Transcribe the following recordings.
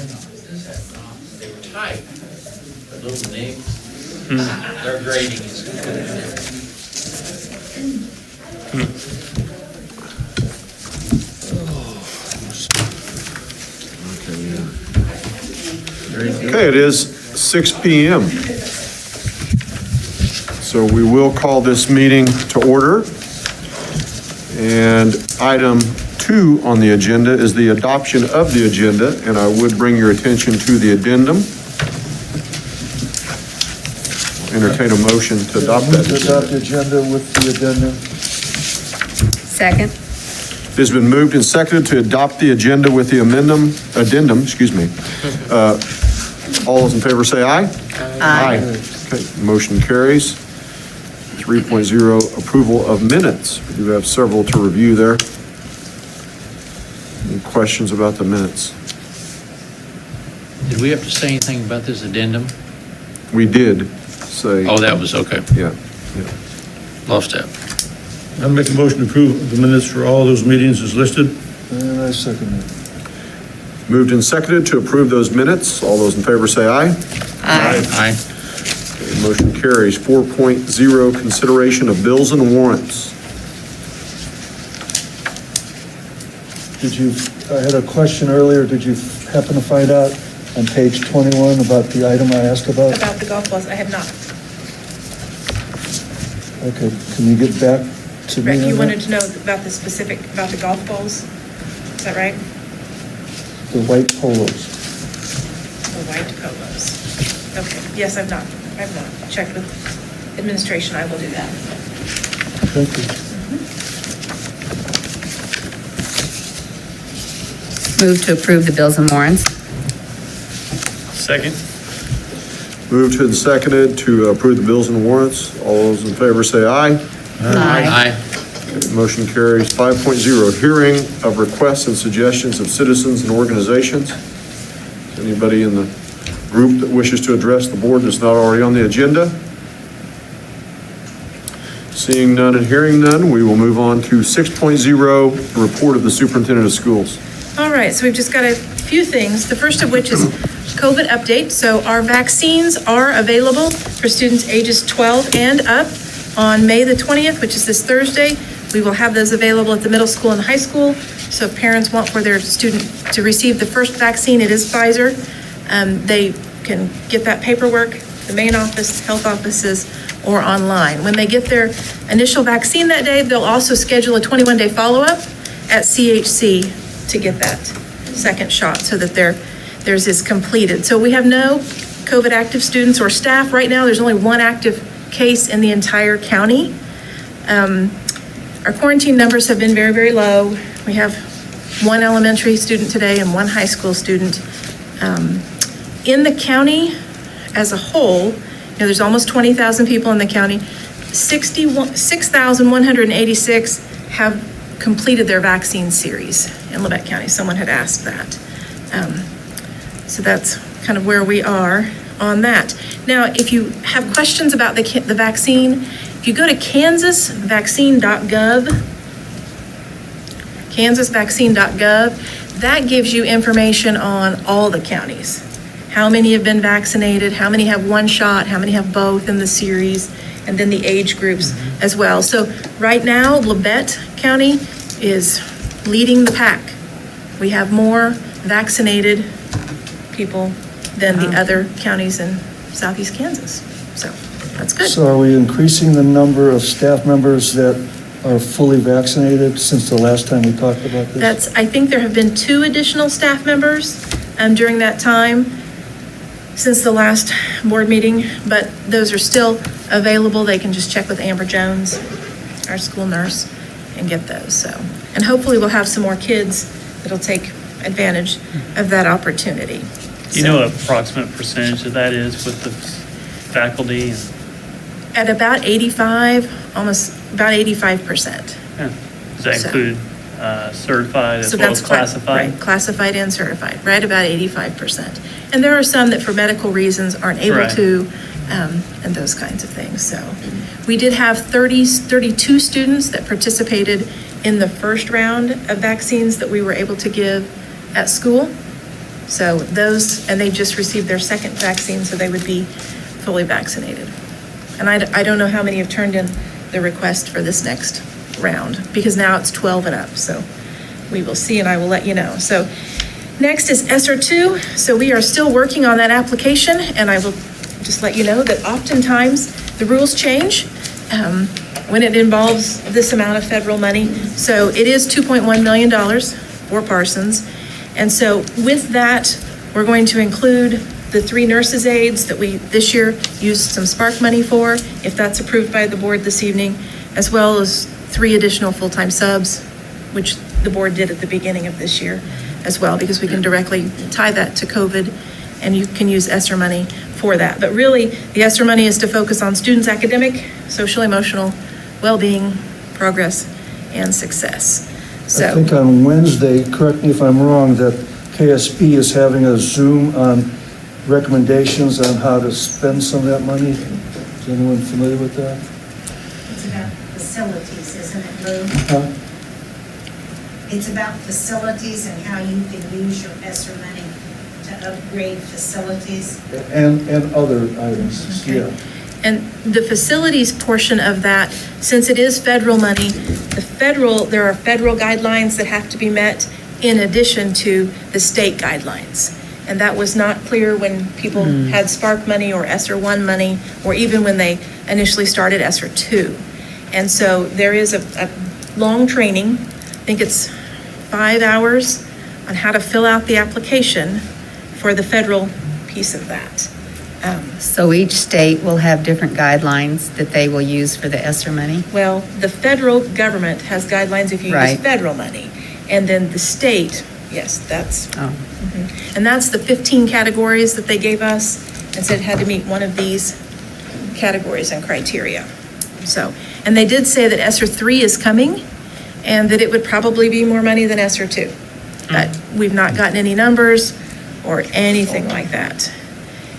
They were tight, but little names, their grading is good. Okay, it is 6 p.m. So we will call this meeting to order. And item 2 on the agenda is the adoption of the agenda, and I would bring your attention to the addendum. Entertain a motion to adopt that To adopt the agenda. agenda with the addendum. Second. It has been moved and seconded to adopt the agenda with the addendum, excuse me. All those in favor say aye. Aye. Okay, motion carries. 3.0, approval of minutes. We do have several to review there. Any questions about the minutes? Did we have to say anything about this addendum? We did say. Oh, that was okay. Yeah. Lost that. I'll make a motion to approve the minutes for all those meetings as listed. And I second it. Moved and seconded to approve those minutes. All those in favor say aye. Aye. Okay, motion carries. 4.0, consideration of bills and warrants. I had a question earlier. Did you happen to find out on page 21 about the item I asked about? About the golf balls, I have not. Okay, can you get back to me Rick, on you that? wanted to know about the specific, about the golf balls? Is that right? The white polos. The white polos. Okay, yes, I've not checked with administration. I will do that. Thank you. Move to approve the bills and warrants. Second. Moved and seconded to approve the bills and warrants. All those in favor say aye. Aye. Motion carries. 5.0, hearing of requests and suggestions of citizens and organizations. Anybody in the group that wishes to address the board that's not already on the agenda? Seeing none and hearing none, we will move on to 6.0, the report of the superintendent of schools. All right, so we've just got a few things. The first of which is COVID update. So our vaccines are available for students ages 12 and up on May the 20th, which is this Thursday. We will have those available at the middle school and high school. So if parents want for their student to receive the first vaccine, it is Pfizer. They can get that paperwork, the main office, health offices, or online. When they get their initial vaccine that day, they'll also schedule a 21-day follow-up at CHC to get that second shot so that theirs is completed. So we have no COVID active students or staff. Right now, there's only one active case in the entire county. Our quarantine numbers have been very, very low. We have one elementary student today and one high school student. In the county as a whole, there's almost 20,000 people in the county. 6,186 have completed their vaccine series in Lebec County. Someone had asked that. So that's kind of where we are on that. Now, if you have questions about the vaccine, if you go to kansasvaccine.gov, that gives you information on all the counties. How many have been vaccinated, how many have one shot, how many have both in the series, and then the age groups as well. So right now, Labette County is leading the pack. We have more vaccinated people than the other counties in southeast Kansas. So that's good. So are we increasing the number of staff members that are fully vaccinated since the last time we talked about this? I think there have been 2 additional staff members during that time since the last board meeting, but those are still available. They can just check with Amber Jones, our school nurse, and get those. So, and hopefully we'll have some more kids that'll take advantage of that opportunity. Do you know what approximate percentage of that is with the faculty? At about 85, almost about 85%. Yeah. Does that include certified as So well that's as classified? Right, classified and certified, right about 85%. And there are some that for medical reasons aren't able Right. to, and those kinds of things. So we did have 32 students that participated in the first round of vaccines that we were able to give at school. So those, and they just received their second vaccine, so they would be fully vaccinated. And I don't know how many have turned in the request for this next round, because now it's 12 and up, so we will see, and I will let you know. So next is ESSER 2. So we are still working on that application, and I will just let you know that oftentimes the rules change when it involves this amount of federal money. So it is $2.1 million for Parsons. And so with that, we're going to include the 3 nurses' aides that we this year used some Spark money for, if that's approved by the board this evening, as well as 3 additional full-time subs, which the board did at the beginning of this year as well, because we can directly tie that to COVID, and you can use ESSER money for that. But really, the ESSER money is to focus on students' academic, social, emotional well-being, progress, and success. I think on Wednesday, correct me if I'm wrong, that KSB is having a Zoom on recommendations on how to spend some of that money. Is anyone familiar with that? It's about facilities, isn't it, Lou? Huh? It's about facilities and how you can use your ESSER money to upgrade facilities. And other items, Okay. yeah. And the facilities portion of that, since it is federal money, there are federal guidelines that have to be met in addition to the state guidelines. And that was not clear when people had Spark money or ESSER 1 money, or even when they initially started ESSER 2. And so there is a long training, I think it's 5 hours, on how to fill out the application for the federal piece of that. So each state will have different guidelines that they will use for the ESSER money? Well, the federal government has guidelines if you use Right. federal money. And then the state, yes, that's, Oh, and that's the 15 categories that they gave us, and said it had to meet one of these categories and criteria. So, and they did say that ESSER 3 is coming, and that it would probably be more money than ESSER 2. But we've not gotten any numbers or anything like that.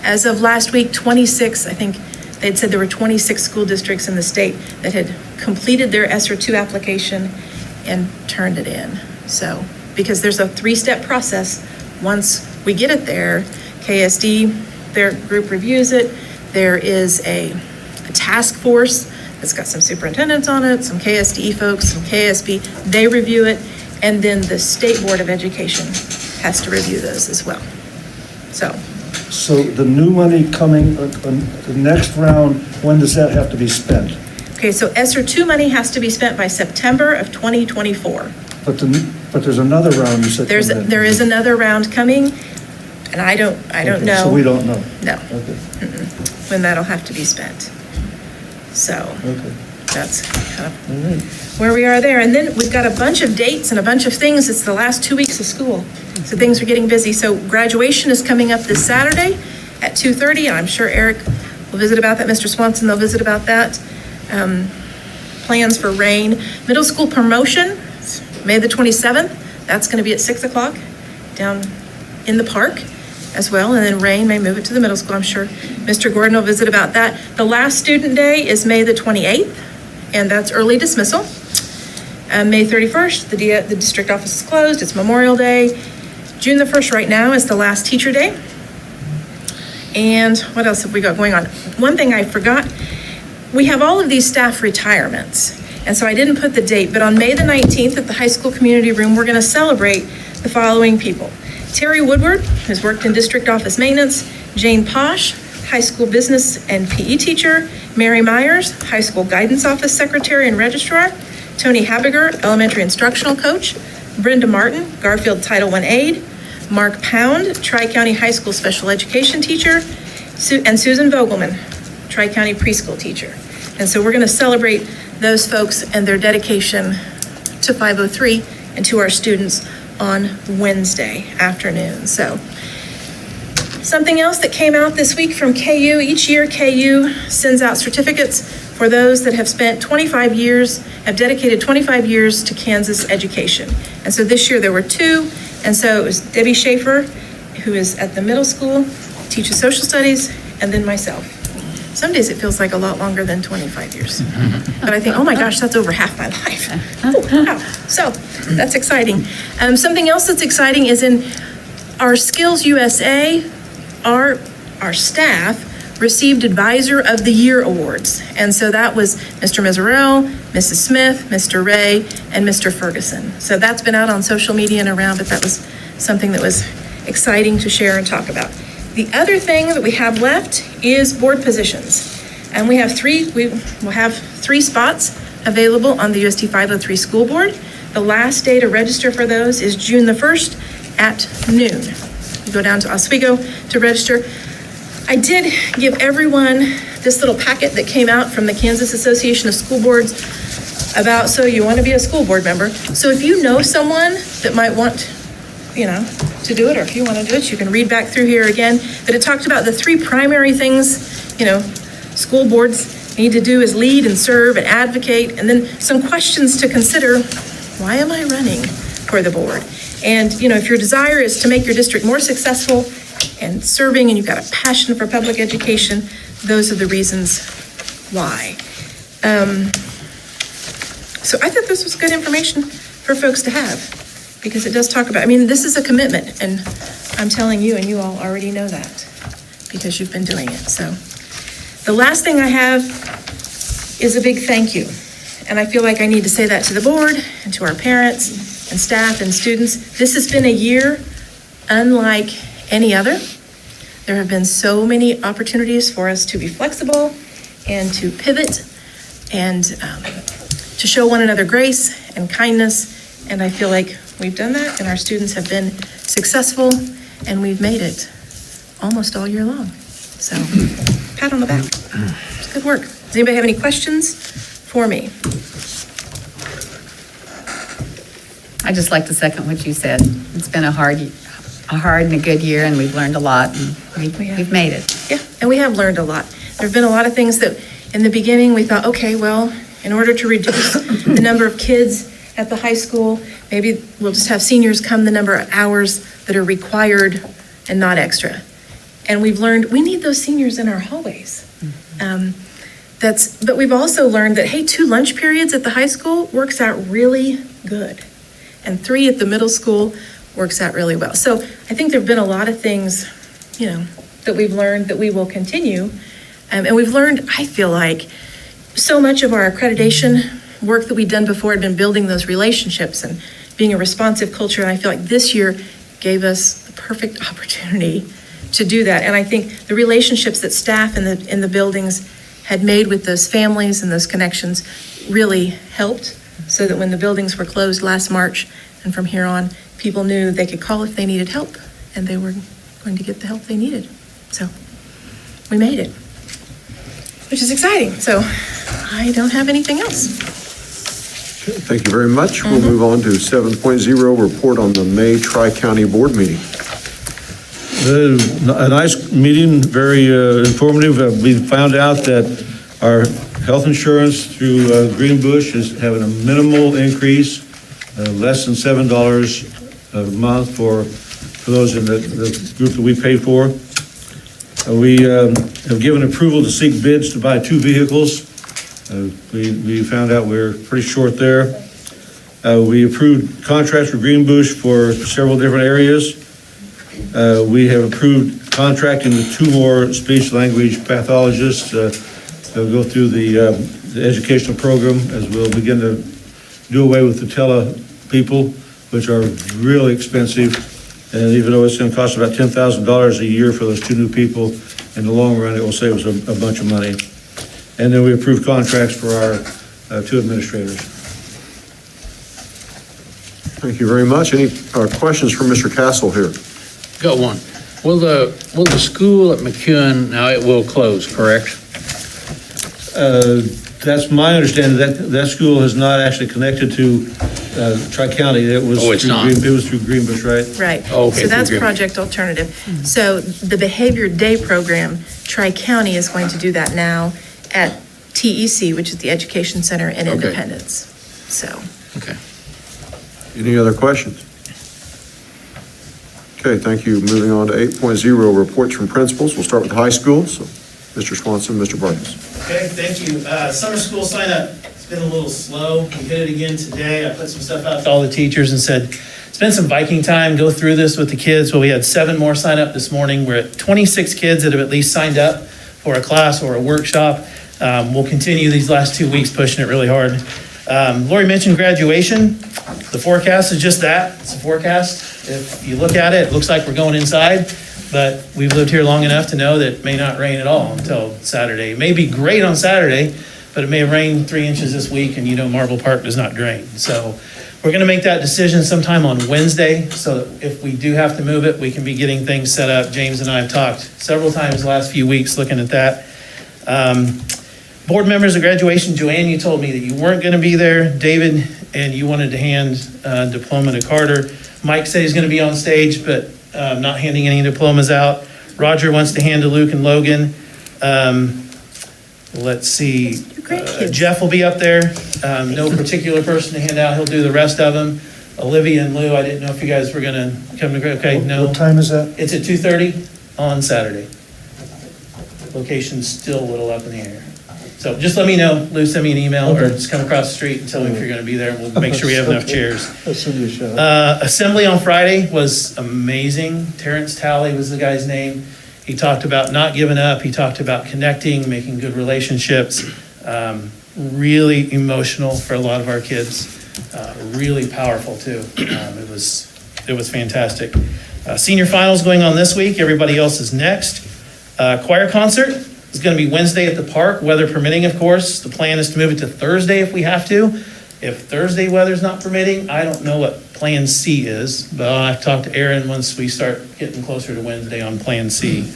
As of last week, 26, I think they'd said there were 26 school districts in the state that had completed their ESSER 2 application and turned it in. So, because there's a 3-step process. Once we get it there, KSD, their group reviews it. There is a task force that's got some superintendents on it, some KSDE folks, some KSB. They review it, and then the State Board of Education has to review those as well. So the new money coming, the next round, when does that have to be spent? Okay, so ESSER 2 money has to be spent by September of 2024. But there's another round, you said. There is another round coming, and I don't Okay, know. So we don't know? No, Okay, when that'll have to be spent. So okay. that's kind of All right. where we are there. And then we've got a bunch of dates and a bunch of things. It's the last 2 weeks of school, so things are getting busy. So graduation is coming up this Saturday at 2:30, and I'm sure Eric will visit about that. Mr. Swanson, they'll visit about that. Plans for rain. Middle school promotion, May the 27th. That's going to be at 6 o'clock down in the park as well. And then rain may move it to the middle school. I'm sure Mr. Gordon will visit about that. The last student day is May the 28th, and that's early dismissal. May 31st, the district office is closed. It's Memorial Day. June the 1st right now is the last teacher day. And what else have we got going on? One thing I forgot, we have all of these staff retirements. And so I didn't put the date, but on May the 19th at the high school community room, we're going to celebrate the following people. Terry Woodward, who's worked in district office maintenance. Jane Posh, high school business and PE teacher. Mary Myers, high school guidance office secretary and registrar. Tony Habiger, elementary instructional coach. Brenda Martin, Garfield Title I aide. Mark Pound, Tri-County High School special education teacher. And Susan Vogelman, Tri-County preschool teacher. And so we're going to celebrate those folks and their dedication to 503 and to our students on Wednesday afternoon. So something else that came out this week from KU, each year KU sends out certificates for those that have spent 25 years, have dedicated 25 years to Kansas education. And so this year there were 2. And so it was Debbie Schaefer, who is at the middle school, teaches social studies, and then myself. Some days it feels like a lot longer than 25 years. But I think, oh my gosh, that's over half my life. Oh, wow. So that's exciting. Something else that's exciting is in Our Skills USA, our staff received Advisor of the Year awards. And so that was Mr. Miserell, Mrs. Smith, Mr. Ray, and Mr. Ferguson. So that's been out on social media and around, but that was something that was exciting to share and talk about. The other thing that we have left is board positions. And we will have 3 spots available on the USD 503 school board. The last day to register for those is June the 1st at noon. You go down to Oswego to register. I did give everyone this little packet that came out from the Kansas Association of School Boards about, so you want to be a school board member. So if you know someone that might want, to do it, or if you want to do it, you can read back through here again. But it talked about the 3 primary things, school boards need to do is lead and serve and advocate, and then some questions to consider. Why am I running for the board? And, if your desire is to make your district more successful and serving, and you've got a passion for public education, those are the reasons why. So I thought this was good information for folks to have, because it does talk about, this is a commitment, and I'm telling you, and you all already know that, because you've been doing it. So the last thing I have is a big thank you. And I feel like I need to say that to the board and to our parents and staff and students. This has been a year unlike any other. There have been so many opportunities for us to be flexible and to pivot and to show one another grace and kindness. And I feel like we've done that, and our students have been successful, and we've made it almost all year long. So pat on the back. It's good work. Does anybody have any questions for me? I just like to second what you said. It's been a hard and a good year, and we've learned a lot, and we've made it. Yeah, and we have learned a lot. There have been a lot of things that in the beginning we thought, okay, well, in order to reduce the number of kids at the high school, maybe we'll just have seniors come the number of hours that are required and not extra. And we've learned we need those seniors in our hallways. But we've also learned that, hey, 2 lunch periods at the high school works out really good. And 3 at the middle school works out really well. So I think there've been a lot of things, that we've learned that we will continue. And we've learned, I feel like, so much of our accreditation work that we've done before had been building those relationships and being a responsive culture. And I feel like this year gave us the perfect opportunity to do that. And I think the relationships that staff in the buildings had made with those families and those connections really helped, so that when the buildings were closed last March and from here on, people knew they could call if they needed help, and they were going to get the help they needed. So we made it, which is exciting. So I don't have anything else. Okay, thank you very much. We'll move on to 7.0, report on the May Tri-County Board meeting. A nice meeting, very informative. We found out that our health insurance through Greenbush is having a minimal increase, less than $7 a month for those in the group that we pay for. We have given approval to seek bids to buy 2 vehicles. We found out we're pretty short there. We approved contracts for Greenbush for several different areas. We have approved contracting with 2 more speech language pathologists. They'll go through the educational program, as we'll begin to do away with the tele people, which are really expensive. And even though it's going to cost about $10,000 a year for those 2 new people, in the long run, it will save us a bunch of money. And then we approved contracts for our 2 administrators. Thank you very much. Any questions for Mr. Castle here? Got one. Will the school at McEwen, now it will close, correct? That's my understanding. That school is not actually connected to Tri-County. It was Oh, it's not. It was through Greenbush, right? Right. Oh, okay, So that's through Greenbush. Project Alternative. So the Behavior Day program, Tri-County is going to do that now at TEC, which is the Education Center in Okay. Independence. So. Okay. Any other questions? Okay, thank you. Moving on to 8.0, reports from principals. We'll start with the high school. So, Mr. Swanson, Mr. Parsons. Okay, thank you. Summer school sign up, it's been a little slow. We hit it again today. I put some stuff out to all the teachers and said, spend some Viking time, go through this with the kids. Well, we had 7 more sign up this morning. We're at 26 kids that have at least signed up for a class or a workshop. We'll continue these last 2 weeks pushing it really hard. Lori mentioned graduation. The forecast is just that. It's a forecast. If you look at it, it looks like we're going inside, but we've lived here long enough to know that it may not rain at all until Saturday. It may be great on Saturday, but it may rain 3 inches this week, and Marble Park does not drain. So we're going to make that decision sometime on Wednesday, so that if we do have to move it, we can be getting things set up. James and I have talked several times the last few weeks looking at that. Board members of graduation, Joanne, you told me that you weren't going to be there. David, and you wanted to hand a diploma to Carter. Mike said he's going to be on stage, but not handing any diplomas out. Roger wants to hand to Luke and Logan. Let's see. Jeff will be up there. No particular person to hand out. He'll do the rest of them. Olivia and Lou, I didn't know if you guys were going to come to, okay, no. What time is that? It's at 2:30 on Saturday. Location's still a little up in the air. So just let me know. Lou, send me an email or just come across the street and tell me if you're going to be there. We'll make sure we have enough chairs. I'll send you a shout. Assembly on Friday was amazing. Terrence Talley was the guy's name. He talked about not giving up. He talked about connecting, making good relationships. Really emotional for a lot of our kids. Really powerful too. It was fantastic. Senior finals going on this week. Everybody else is next. Choir concert is going to be Wednesday at the park, weather permitting, of course. The plan is to move it to Thursday if we have to. If Thursday weather's not permitting, I don't know what Plan C is, but I'll have to talk to Aaron once we start getting closer to Wednesday on Plan C.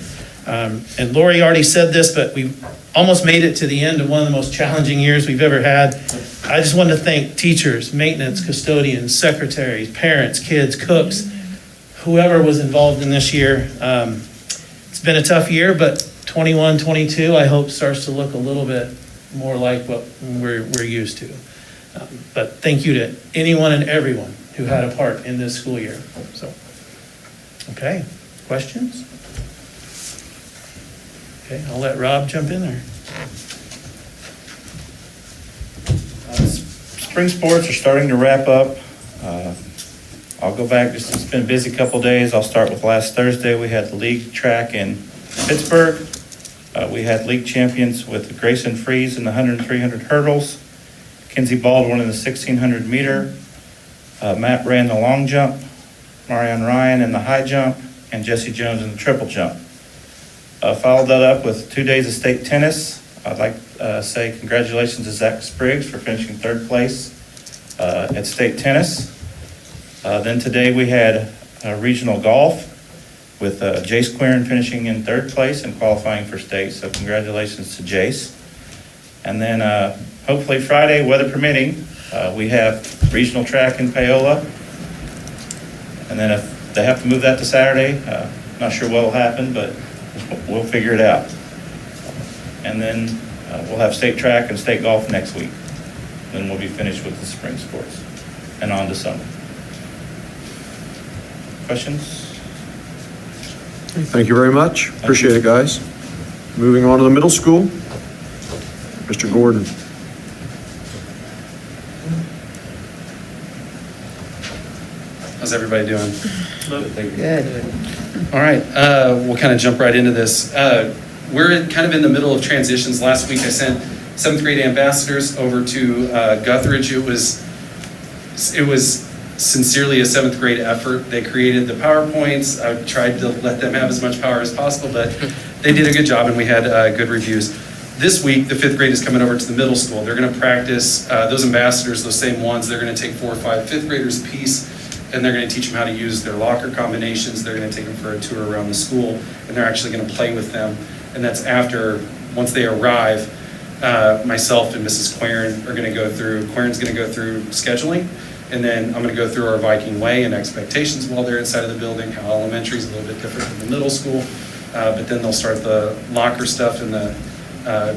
And Lori already said this, but we almost made it to the end of one of the most challenging years we've ever had. I just wanted to thank teachers, maintenance, custodians, secretaries, parents, kids, cooks, whoever was involved in this year. It's been a tough year, but 21, 22, I hope starts to look a little bit more like what we're used to. But thank you to anyone and everyone who had a part in this school year. So, okay, questions? Okay, I'll let Rob jump in there. Spring sports are starting to wrap up. I'll go back, it's been a busy couple days. I'll start with last Thursday. We had the league track in Pittsburgh. We had league champions with Grayson Freeze in the 100 and 300 hurdles, Kinsey Baldwin in the 1600 meter, Matt ran the long jump, Marianne Ryan in the high jump, and Jesse Jones in the triple jump. Followed that up with 2 days of state tennis. I'd like to say congratulations to Zach Spriggs for finishing 3rd place at state tennis. Then today we had regional golf with Jace Quirin finishing in 3rd place and qualifying for state. So congratulations to Jace. And then hopefully Friday, weather permitting, we have regional track in Paola. And then if they have to move that to Saturday, not sure what will happen, but we'll figure it out. And then we'll have state track and state golf next week. Then we'll be finished with the spring sports and on to summer. Questions? Thank you very much. Appreciate it, guys. Moving on to the middle school. Mr. Gordon. How's everybody doing? Good. All right, we'll kind of jump right into this. We're kind of in the middle of transitions. Last week I sent 7th grade ambassadors over to Guthridge. It was sincerely a 7th grade effort. They created the PowerPoints. I tried to let them have as much power as possible, but they did a good job and we had good reviews. This week, the 5th grade is coming over to the middle school. They're going to practice, those ambassadors, those same ones, they're going to take 4 or 5 5th graders apiece, and they're going to teach them how to use their locker combinations. They're going to take them for a tour around the school, and they're actually going to play with them. And that's after, once they arrive, myself and Mrs. Quirin are going to go through, Quirin's going to go through scheduling, and then I'm going to go through our Viking way and expectations while they're inside of the building, how elementary is a little bit different than the middle school, but then they'll start the locker stuff and the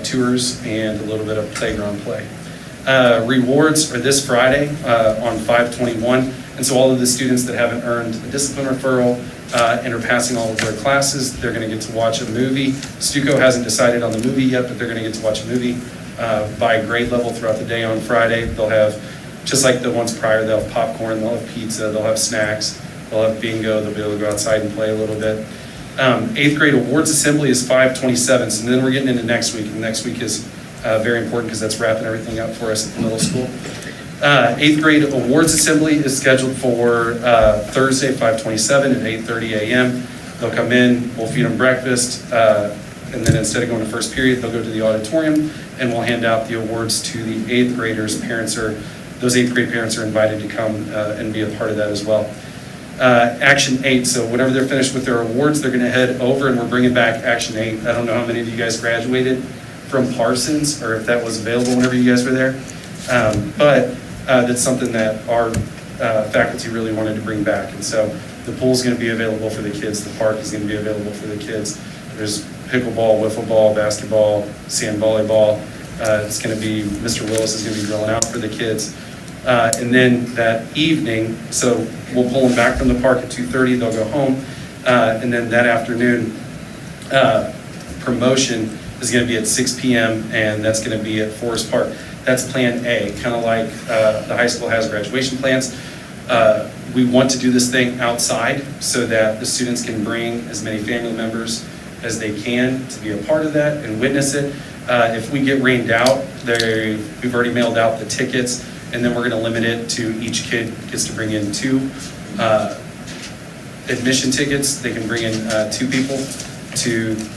tours and a little bit of playground play. Rewards are this Friday on 5/21, and so all of the students that haven't earned a discipline referral and are passing all of their classes, they're going to get to watch a movie. Stuco hasn't decided on the movie yet, but they're going to get to watch a movie by grade level throughout the day on Friday. They'll have just like the ones prior, they'll have popcorn, they'll have pizza, they'll have snacks, they'll have bingo, they'll be able to go outside and play a little bit. 8th grade awards assembly is 5/27, so then we're getting into next week, and next week is very important because that's wrapping everything up for us at the middle school. 8th grade awards assembly is scheduled for Thursday, 5/27 at 8:30 a.m. They'll come in, we'll feed them breakfast, and then instead of going to first period, they'll go to the auditorium, and we'll hand out the awards to the 8th graders. Those 8th grade parents are invited to come and be a part of that as well. Action 8, so whenever they're finished with their awards, they're gonna head over and we're bringing back Action 8. I don't know how many of you guys graduated from Parsons, or if that was available whenever you guys were there. But that's something that our faculty really wanted to bring back. And so the pool's gonna be available for the kids, the park is gonna be available for the kids. There's pickleball, wiffle ball, basketball, sand volleyball. It's gonna be, Mr. Willis is gonna be drilling out for the kids. And then that evening, so we'll pull them back from the park at 2:30, they'll go home. And then that afternoon, promotion is gonna be at 6 p.m. and that's gonna be at Forest Park. That's Plan A, kind of like the high school has graduation plans. We want to do this thing outside so that the students can bring as many family members as they can to be a part of that and witness it. If we get rained out, we've already mailed out the tickets, and then we're going to limit it to each kid gets to bring in 2 admission tickets. They can bring in 2 people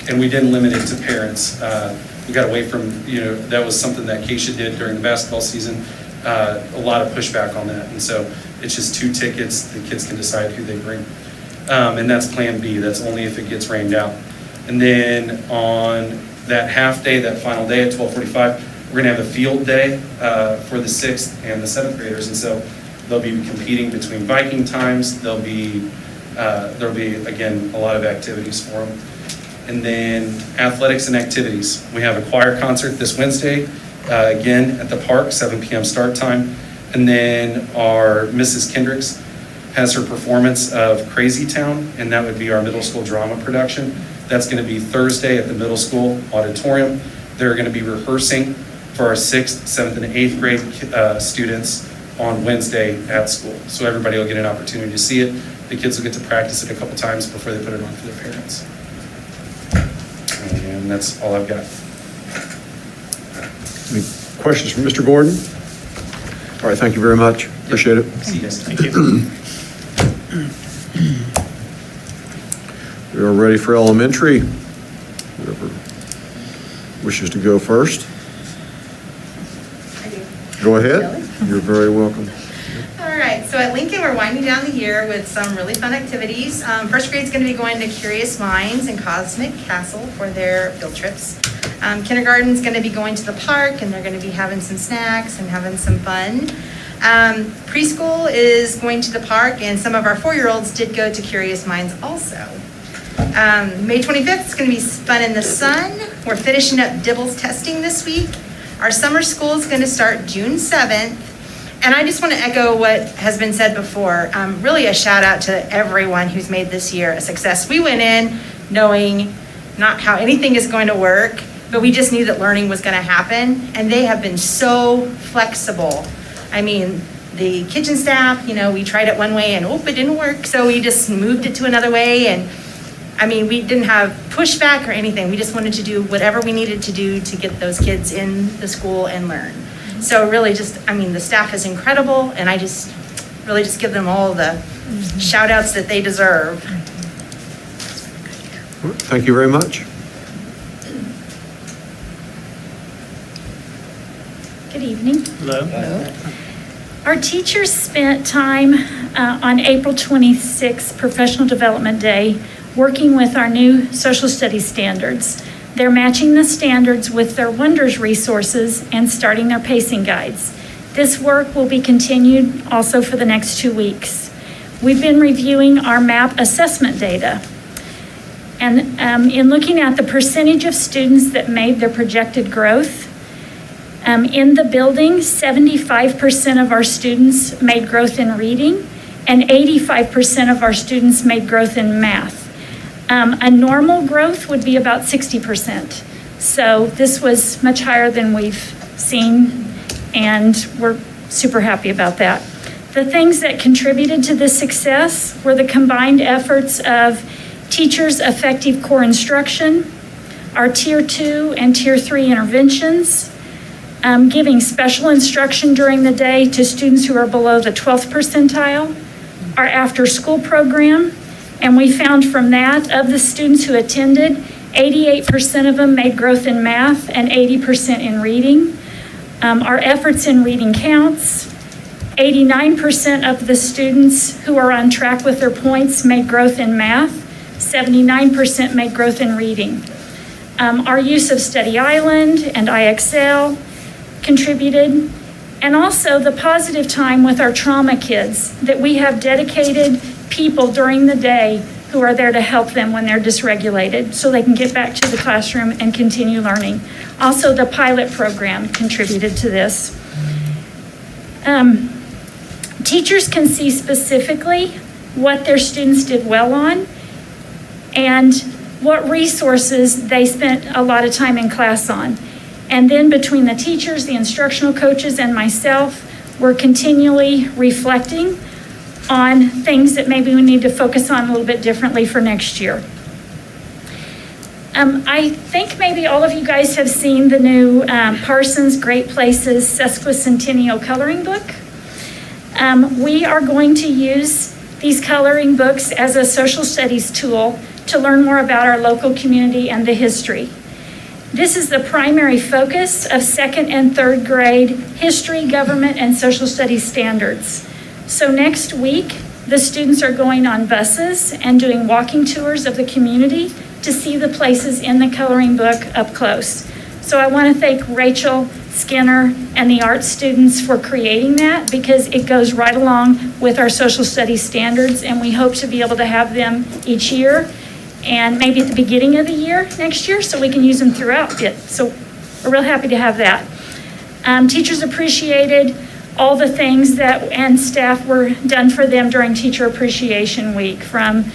and we didn't limit it to parents. We got away from, that was something that Keisha did during the basketball season. A lot of pushback on that. And so it's just 2 tickets. The kids can decide who they bring. And that's Plan B. That's only if it gets rained out. And then on that half day, that final day at 12:45, we're gonna have a field day for the 6th and the 7th graders. And so they'll be competing between Viking times. There'll be, again, a lot of activities for them. And then athletics and activities. We have a choir concert this Wednesday, again at the park, 7 p.m. start time. And then our Mrs. Kendricks has her performance of Crazy Town, and that would be our middle school drama production. That's going to be Thursday at the middle school auditorium. They're going to be rehearsing for our 6th, 7th, and 8th grade students on Wednesday at school. So everybody will get an opportunity to see it. The kids will get to practice it a couple times before they put it on for their parents. And that's all I've got. Any questions from Mr. Gordon? All right, thank you very much. Appreciate it. See you guys. Thank you. We are ready for elementary. Whoever wishes to go first. Go ahead. You're very welcome. All right, so at Lincoln, we're winding down the year with some really fun activities. First grade's going to be going to Curious Minds and Cosmic Castle for their field trips. Kindergarten's going to be going to the park, and they're going to be having some snacks and having some fun. Preschool is going to the park, and some of our 4-year-olds did go to Curious Minds also. May 25th is going to be fun in the sun. We're finishing up Dibbles testing this week. Our summer school is going to start June 7th. And I just want to echo what has been said before. Really a shout out to everyone who's made this year a success. We went in knowing not how anything is going to work, but we just knew that learning was going to happen. And they have been so flexible. I mean, the kitchen staff, we tried it one way and it didn't work. So we just moved it to another way. And I mean, we didn't have pushback or anything. We just wanted to do whatever we needed to do to get those kids in the school and learn. So really the staff is incredible, and I just really just give them all the shout outs that they deserve. Thank you very much. Good evening. Hello. Our teachers spent time on April 26th, Professional Development Day, working with our new social studies standards. They're matching the standards with their Wonders resources and starting their pacing guides. This work will be continued also for the next 2 weeks. We've been reviewing our MAP assessment data. And in looking at the percentage of students that made their projected growth, in the building, 75% of our students made growth in reading, and 85% of our students made growth in math. A normal growth would be about 60%. So this was much higher than we've seen, and we're super happy about that. The things that contributed to this success were the combined efforts of teachers' effective core instruction, our Tier 2 and Tier 3 interventions, giving special instruction during the day to students who are below the 12th percentile, our after-school program, and we found from that, of the students who attended, 88% of them made growth in math and 80% in reading. Our efforts in reading counts, 89% of the students who are on track with their points made growth in math, 79% made growth in reading. Our use of Study Island and IXL contributed, and also the positive time with our trauma kids, that we have dedicated people during the day who are there to help them when they're dysregulated so they can get back to the classroom and continue learning. Also, the pilot program contributed to this. Teachers can see specifically what their students did well on and what resources they spent a lot of time in class on. And then between the teachers, the instructional coaches, and myself, we're continually reflecting on things that maybe we need to focus on a little bit differently for next year. I think maybe all of you guys have seen the new Parsons Great Places Sesquicentennial Coloring Book. We are going to use these coloring books as a social studies tool to learn more about our local community and the history. This is the primary focus of 2nd and 3rd grade history, government, and social studies standards. So next week, the students are going on buses and doing walking tours of the community to see the places in the coloring book up close. So I want to thank Rachel Skinner and the art students for creating that, because it goes right along with our social studies standards, and we hope to be able to have them each year and maybe at the beginning of the year next year so we can use them throughout it. So we're real happy to have that. Teachers appreciated all the things that and staff were done for them during Teacher Appreciation Week, from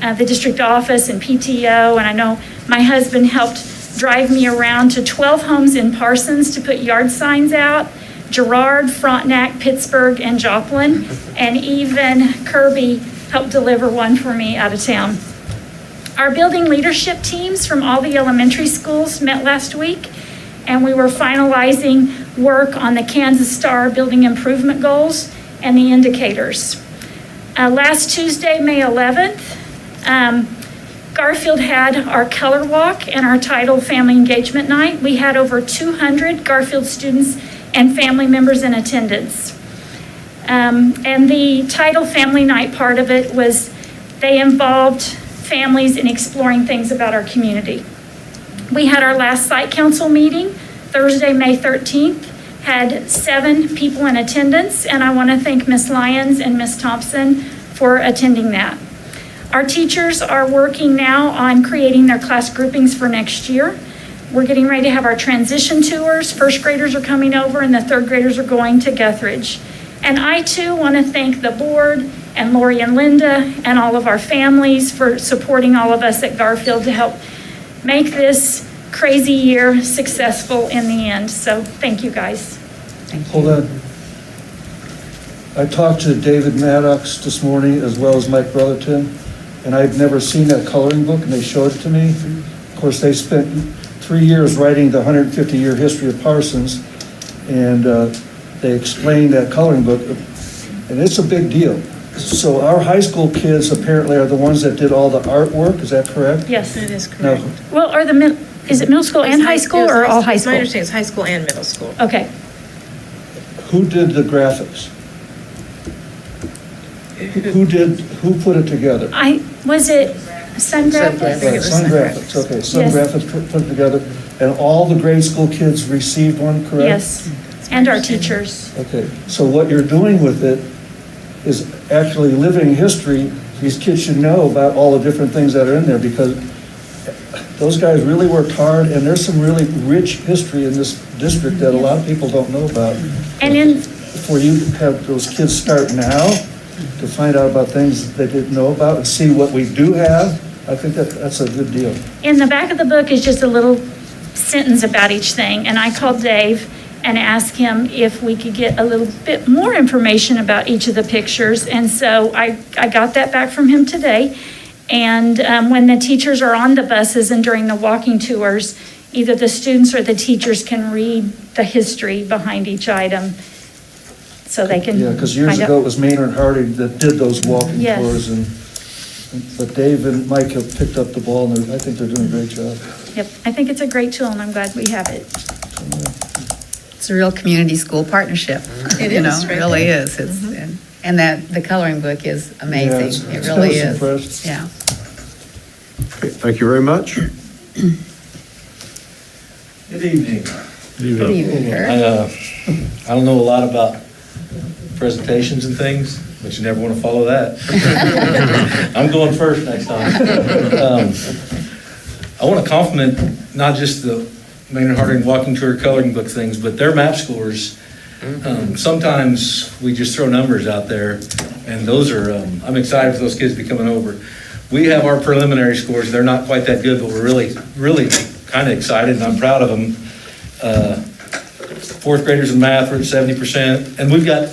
the district office and PTO, and I know my husband helped drive me around to 12 homes in Parsons to put yard signs out. Girard, Frontenac, Pittsburgh, and Joplin, and even Kirby helped deliver one for me out of town. Our building leadership teams from all the elementary schools met last week, and we were finalizing work on the Kansas Star building improvement goals and the indicators. Last Tuesday, May 11th, Garfield had our color walk and our title family engagement night. We had over 200 Garfield students and family members in attendance. And the title family night part of it was, they involved families in exploring things about our community. We had our last site council meeting Thursday, May 13th, had 7 people in attendance, and I want to thank Ms. Lyons and Ms. Thompson for attending that. Our teachers are working now on creating their class groupings for next year. We're getting ready to have our transition tours. 1st graders are coming over and the 3rd graders are going to Guthridge. And I too want to thank the board and Lori and Linda and all of our families for supporting all of us at Garfield to help make this crazy year successful in the end. So thank you guys. Hold on. I talked to David Maddox this morning as well as Mike Brotherton, and I'd never seen that coloring book, and they showed it to me. Of course, they spent 3 years writing the 150-year history of Parsons, and they explained that coloring book, and it's a big deal. So our high school kids apparently are the ones that did all the artwork, is that correct? Yes. That is correct. Now, Well, are is it middle school and high school, or all high school? My understanding is high school and middle school. Okay. who did the graphics? Who put it together? Was it Sun Graphics? Right, Sun Graphics, okay, Sun Yes. Graphics put it together, and all the grade school kids received one, correct? Yes, and our teachers. Okay, so what you're doing with it is actually living history. These kids should know about all the different things that are in there, because those guys really worked hard, and there's some really rich history in this district that a lot of people don't know about. And For you to have those kids start now, to find out about things they didn't know about and see what we do have, I think that's a good deal. in the back of the book is just a little sentence about each thing, and I called Dave, and asked him if we could get a little bit more information about each of the pictures. And so I got that back from him today. And when the teachers are on the buses and during the walking tours, either the students or the teachers can read the history behind each item so they can. Yeah, because years find out. ago, it was Maynard Harding that did those walking Yes. tours, but Dave and Mike have picked up the ball, and I think they're doing a great job. Yep, I think it's a great tool, and I'm glad we have it. It's a real community school partnership. It You know, is, it right really there. is. And that, the coloring book is amazing. It really I was is. impressed. Yeah. Okay, thank you very much. Good evening. Good evening, Kurt. I don't know a lot about presentations and things, but you never want to follow that. I'm going first next time. I want to compliment not just the Maynard Harding walking tour coloring book things, but their map scores. Sometimes we just throw numbers out there, and those are, I'm excited for those kids to be coming over. We have our preliminary scores. They're not quite that good, but we're really, really kind of excited, and I'm proud of them. Fourth graders in math are at 70%, and we've got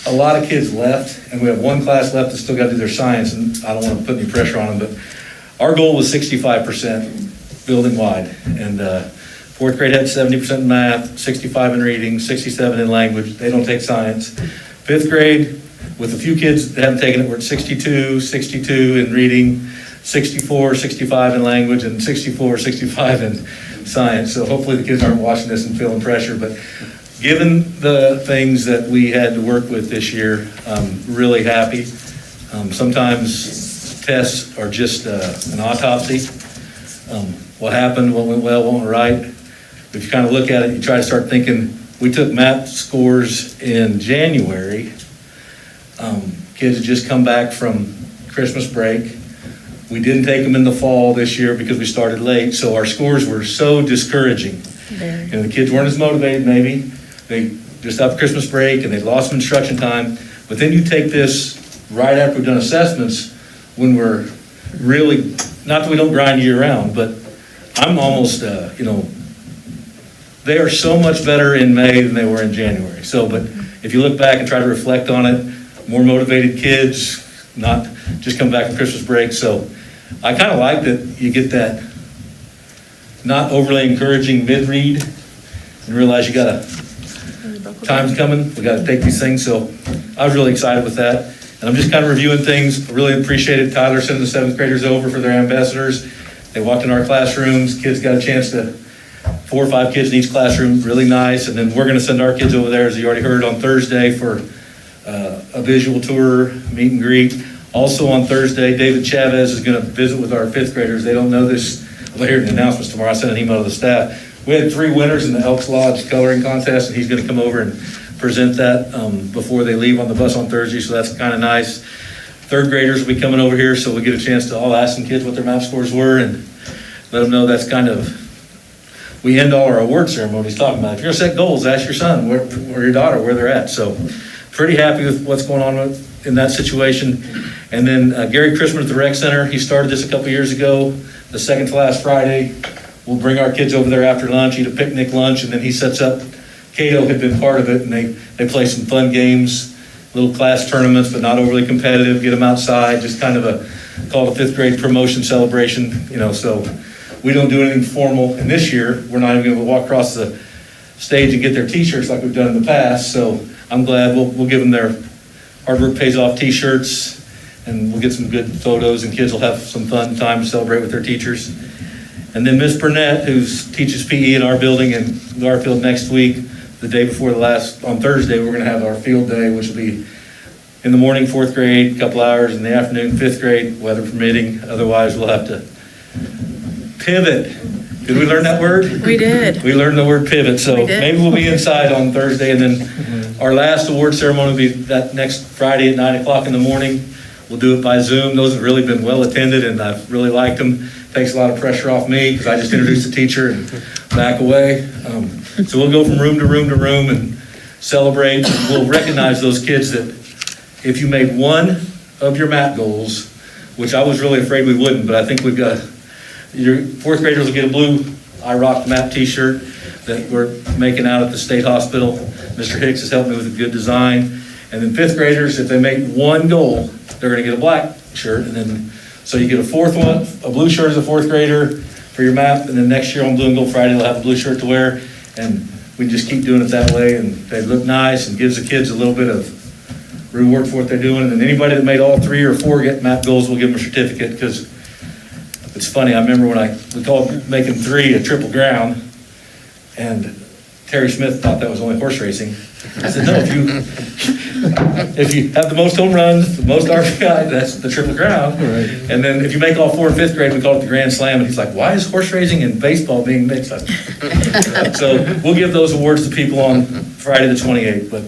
a lot of kids left, and we have one class left that's still got to do their science, and I don't want to put any pressure on them, but our goal was 65% building-wide, and fourth grade had 70% in math, 65 in reading, 67 in language. They don't take science. Fifth grade, with a few kids that haven't taken it, we're at 62 in reading, 64, 65 in language, and 64, 65 in science. So hopefully the kids aren't watching this and feeling pressure, but given the things that we had to work with this year, I'm really happy. Sometimes tests are just an autopsy. What happened, what went well, what went right. If you kind of look at it, you try to start thinking, we took math scores in January. Kids had just come back from Christmas break. We didn't take them in the fall this year because we started late, so our scores were so discouraging. And the kids weren't as motivated maybe. They just after Christmas break and they lost some instruction time. But then you take this right after we've done assessments when we're really, not that we don't grind year round, but I'm almost, they are so much better in May than they were in January. So, but if you look back and try to reflect on it, more motivated kids, not just come back from Christmas break. So I kind of like that you get that not overly encouraging mid-read and realize you got time's coming. We got to take these things. So I was really excited with that. And I'm just kind of reviewing things. I really appreciated Tyler sending the seventh graders over for their ambassadors. They walked in our classrooms. Kids got a chance to, 4 or 5 kids in each classroom, really nice. And then we're going to send our kids over there, as you already heard, on Thursday for a visual tour, meet and greet. Also on Thursday, David Chavez is going to visit with our 5th graders. They don't know this. They'll hear the announcements tomorrow. I sent an email to the staff. We had 3 winners in the Elks Lodge coloring contest, and he's going to come over and present that before they leave on the bus on Thursday, so that's kind of nice. 3rd graders will be coming over here, so we get a chance to all ask some kids what their math scores were and let them know that's kind of, we end all our award ceremonies talking about, if you're going to set goals, ask your son or your daughter where they're at. So pretty happy with what's going on in that situation. And then Gary Christmas at the Rec Center, he started this a couple years ago, the second to last Friday. We'll bring our kids over there after lunch, eat a picnic lunch, and then he sets up, Cato had been part of it, and they play some fun games, little class tournaments, but not overly competitive, get them outside, just kind of called a 5th grade promotion celebration, so we don't do anything formal. And this year, we're not even going to walk across the stage and get their t-shirts like we've done in the past, so I'm glad we'll give them their hard work pays off t-shirts, and we'll get some good photos, and kids will have some fun time to celebrate with their teachers. And then Miss Burnett, who teaches PE in our building in Garfield next week, the day before on Thursday, we're going to have our field day, which will be in the morning, 4th grade, a couple hours, in the afternoon, 5th grade, weather permitting. Otherwise, we'll have to pivot. Did we learn that word? We did. We learned the word pivot, so maybe we'll be inside on Thursday, and then our last award ceremony will be that next Friday at 9 o'clock in the morning. We'll do it by Zoom. Those have really been well attended, and I've really liked them. Takes a lot of pressure off me because I just introduce the teacher and back away. So we'll go from room to room to room and celebrate. We'll recognize those kids that if you made one of your math goals, which I was really afraid we wouldn't, but I think we've got, your 4th graders will get a blue I Rock Math t-shirt. that we're making out at the state hospital. Mr. Hicks has helped me with a good design. And then fifth graders, if they make one goal, they're gonna get a black shirt. And then, so you get a fourth one, a blue shirt as a fourth grader for your map. And then next year on Blue and Gold Friday, they'll have a blue shirt to wear. And we just keep doing it that way. And they look nice and gives the kids a little bit of reward for what they're doing. And then anybody that made all 3 or 4 get map goals, we'll give them a certificate. Because it's funny, I remember when we called making 3 a triple ground, and Terry Smith thought that was only horse racing. I said, no, if you have the most home runs, the most RBI, that's the triple crown. Right. And then if you make all 4 in 5th grade, we call it the grand slam. And he's like, why is horse racing and baseball being mixed up? So we'll give those awards to people on Friday the 28th. But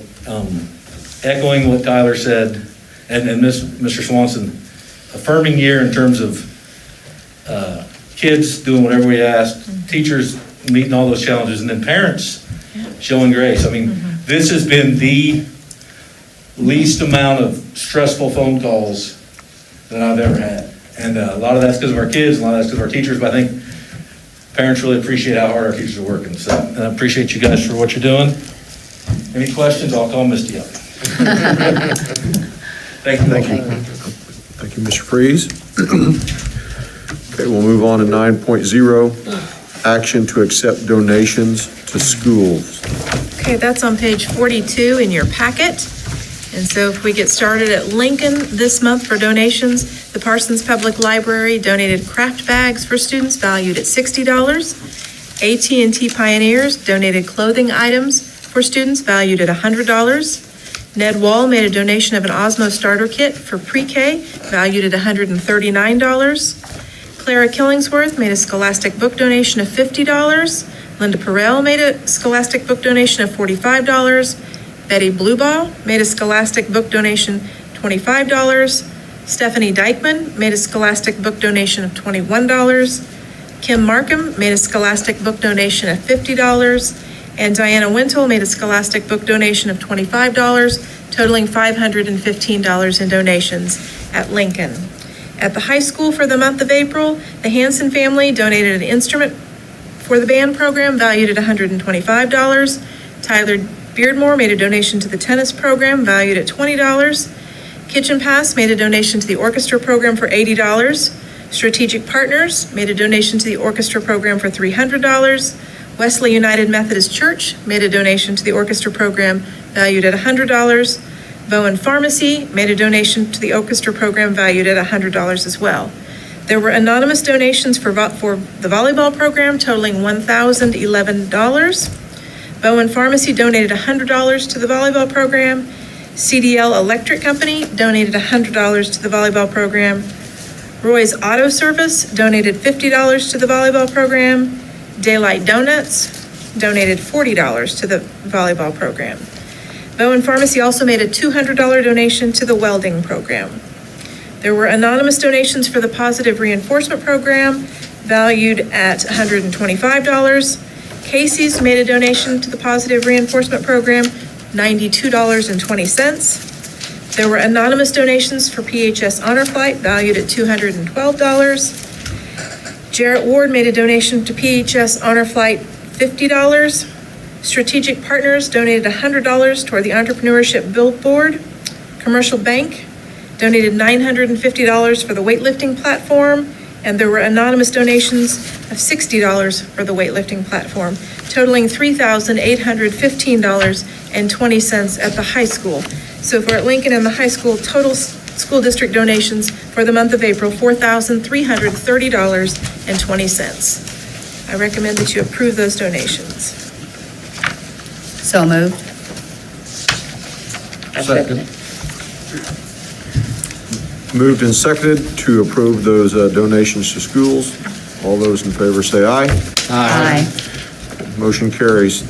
echoing what Tyler said, and Mr. Swanson, affirming year in terms of kids doing whatever we asked, teachers meeting all those challenges, and then parents showing grace. I mean, this has been the least amount of stressful phone calls that I've ever had. And a lot of that's because of our kids, a lot of that's because of our teachers, but I think parents really appreciate how hard our teachers are working. So I appreciate you guys for what you're doing. Any questions? I'll call Misty up. Thank you. Thank you. Thank you, Mr. Freeze. Okay, we'll move on to 9.0, action to accept donations to schools. Okay, that's on page 42 in your packet. And so if we get started at Lincoln this month for donations, the Parsons Public Library donated craft bags for students valued at $60. AT&T Pioneers donated clothing items for students valued at $100. Ned Wall made a donation of an Osmo starter kit for pre-K valued at $139. Clara Killingsworth made a Scholastic book donation of $50. Linda Perrell made a Scholastic book donation of $45. Betty Blueball made a Scholastic book donation $25. Stephanie Dykeman made a Scholastic book donation of $21. Kim Markham made a Scholastic book donation of $50. And Diana Wintle made a Scholastic book donation of $25, totaling $515 in donations at Lincoln. At the high school for the month of April, the Hanson family donated an instrument for the band program valued at $125. Tyler Beardmore made a donation to the tennis program valued at $20. Kitchen Pass made a donation to the orchestra program for $80. Strategic Partners made a donation to the orchestra program for $300. Wesley United Methodist Church made a donation to the orchestra program valued at $100. Bowen Pharmacy made a donation to the orchestra program valued at $100 as well. There were anonymous donations for the volleyball program totaling $1,011. Bowen Pharmacy donated $100 to the volleyball program. CDL Electric Company donated $100 to the volleyball program. Roy's Auto Service donated $50 to the volleyball program. Daylight Donuts donated $40 to the volleyball program. Bowen Pharmacy also made a $200 donation to the welding program. There were anonymous donations for the positive reinforcement program valued at $125. Casey's made a donation to the positive reinforcement program, $92.20. There were anonymous donations for PHS Honor Flight valued at $212. Jarrett Ward made a donation to PHS Honor Flight, $50. Strategic Partners donated $100 toward the Entrepreneurship Billboard. Commercial Bank donated $950 for the weightlifting platform, and there were anonymous donations of $60 for the weightlifting platform, totaling $3,815.20 at the high school. So for at Lincoln and the high school, total school district donations for the month of April, $4,330.20. I recommend that you approve those donations. So moved. Second. Moved and seconded to approve those donations to schools. All those in favor say aye. Aye. Motion carries.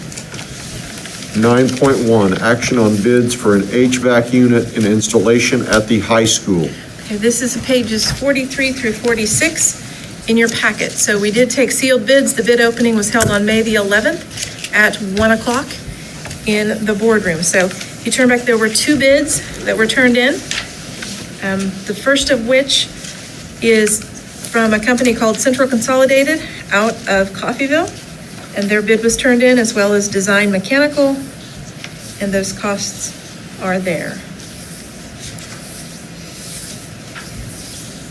9.1, action on bids for an HVAC unit and installation at the high school. Okay, this is pages 43 through 46 in your packet. So we did take sealed bids. The bid opening was held on May the 11th at 1 o'clock in the boardroom. So if you turn back, there were 2 bids that were turned in. The first of which is from a company called Central Consolidated out of Coffeyville. And their bid was turned in, as well as Design Mechanical, and those costs are there.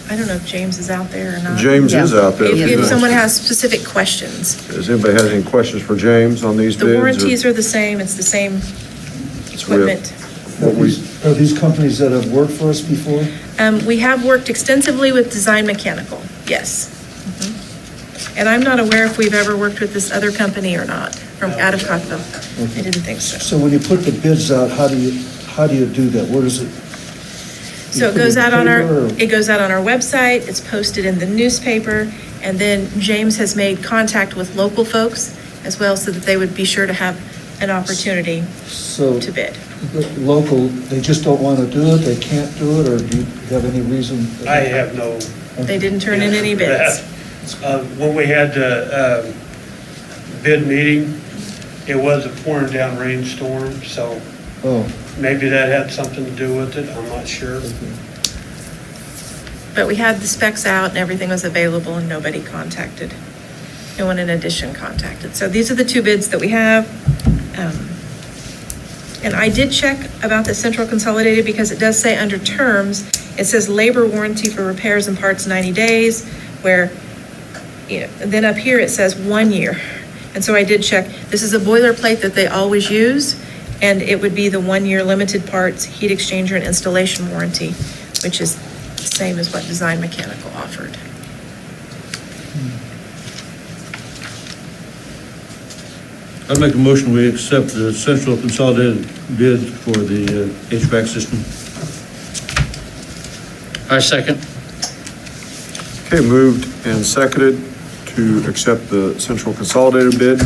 I don't know if James is out there or not. James is out there. If someone has specific questions. Does anybody have any questions for James on these bids? The or- warranties are the same, it's the same equipment. Are these companies that have worked for us before? We have worked extensively with Design Mechanical, yes. And I'm not aware if we've ever worked with this other company or not, from out of Cockville. I didn't think so. So when you put the bids out, how do you do that? Where does it? So it goes out on our website, it's posted in the newspaper, and then James has made contact with local folks as well, so that they would be sure to have an opportunity to bid. Local, they just don't want to do it, they can't do it, or do you have any reason? I have no. They didn't turn in any bids. When we had the bid meeting, it was a pouring down rainstorm, so maybe that had something to do with it, I'm not sure. But we had the specs out and everything was available and nobody contacted. No one in addition contacted. So these are the two bids that we have. And I did check about the central consolidated because it does say under terms, it says labor warranty for repairs and parts 90 days, where, then up here it says 1 year. And so I did check. This is a boilerplate that they always use, and it would be the 1 year limited parts, heat exchanger, and installation warranty, which is the same as what Design Mechanical offered. I'd make a motion, we accept the central consolidated bid for the HVAC system. I second. Okay, moved and seconded to accept the central consolidated bid.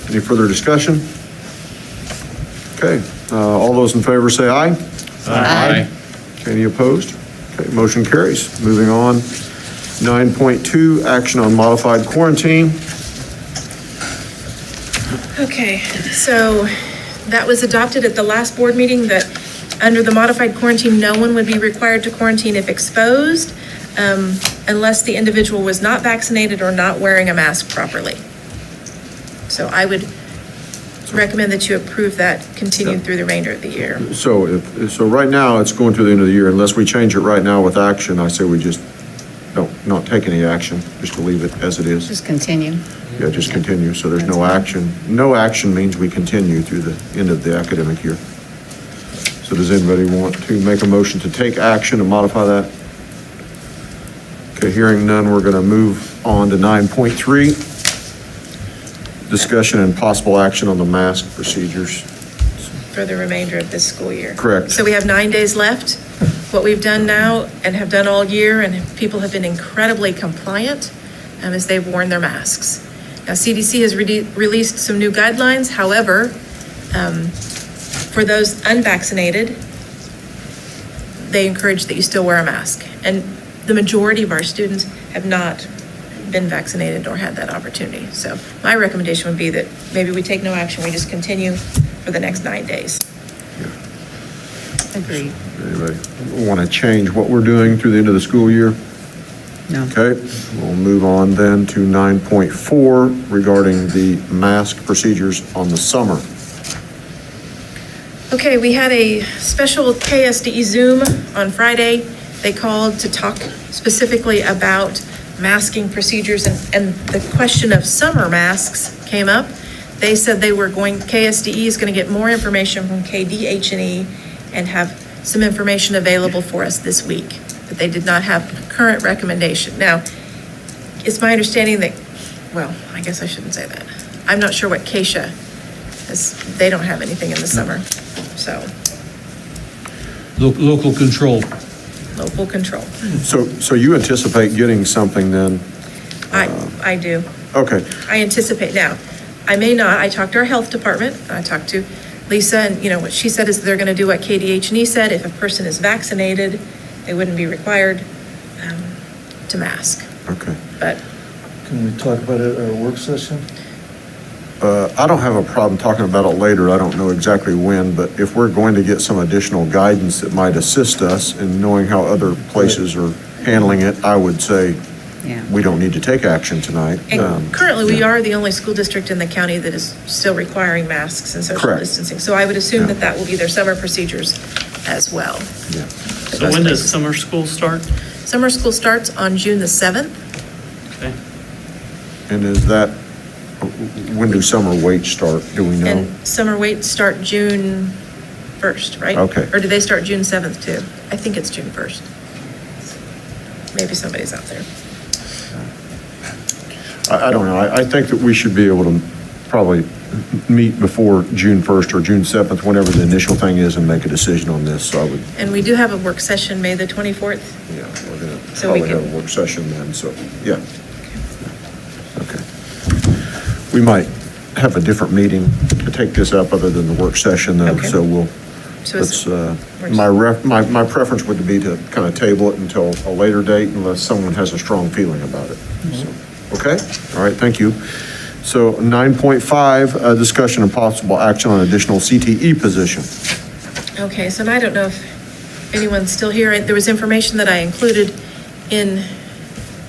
Any further discussion? Okay, all those in favor say aye. Aye. Okay, any opposed? Okay, motion carries. Moving on, 9.2, action on modified quarantine. Okay, so that was adopted at the last board meeting, that under the modified quarantine, no one would be required to quarantine if exposed, unless the individual was not vaccinated or not wearing a mask properly. So I would recommend that you approve that continued through the remainder of the year. So right now, it's going to the end of the year. Unless we change it right now with action, I say we just not take any action, just to leave it as it is. Just continue. Yeah, just continue, so there's no action. No action means we continue through the end of the academic year. So does anybody want to make a motion to take action and modify that? Okay, hearing none, we're going to move on to 9.3. Discussion and possible action on the mask procedures. For the remainder of this school year. Correct. So we have 9 days left. What we've done now and have done all year, and people have been incredibly compliant as they've worn their masks. Now, CDC has released some new guidelines. However, for those unvaccinated, they encourage that you still wear a mask. And the majority of our students have not been vaccinated or had that opportunity. So my recommendation would be that maybe we take no action, we just continue for the next 9 days. Agreed. Anybody want to change what we're doing through the end of the school year? No. Okay, we'll move on then to 9.4 regarding the mask procedures on the summer. Okay, we had a special KSDE Zoom on Friday. They called to talk specifically about masking procedures, and the question of summer masks came up. They said KSDE is going to get more information from KDH&E and have some information available for us this week, but they did not have a current recommendation. Now, it's my understanding that, well, I guess I shouldn't say that. I'm not sure what Keisha has, they don't have anything in the summer, so. Local control. Local control. So you anticipate getting something then? I do. Okay. I anticipate. Now, I may not. I talked to our health department. I talked to Lisa, and what she said is they're going to do what KDH&E said. If a person is vaccinated, they wouldn't be required to mask. Okay. But Can we talk about it at our work session? I don't have a problem talking about it later. I don't know exactly when, but if we're going to get some additional guidance that might assist us in knowing how other places are handling it, I would say Yeah. we don't need to take action tonight. And currently, we are the only school district in the county that is still requiring masks and social Correct. distancing. So I would assume Yeah. that that will be their summer procedures as well. Yeah. So when does summer school start? Summer school starts on June the 7th. Okay. And is that, when do summer weights start? Do we know? And summer weights start June 1st, right? Okay. Or do they start June 7th too? I think it's June 1st. Maybe somebody's out there. I don't know. I think that we should be able to probably meet before June 1st or June 7th, whenever the initial thing is, and make a decision on this. So I would, And we do have a work session May the 24th. yeah, we're going to So we probably have can- a work session then, so, yeah. Okay. We might have a different meeting to take this up other than the work session though, Okay. so we'll, So is let's, my preference would be to kind of table it until a later date unless someone has a strong feeling about it. So, okay? All right, thank you. So 9.5, discussion and possible action on additional CTE position. Okay, so I don't know if anyone's still here. There was information that I included in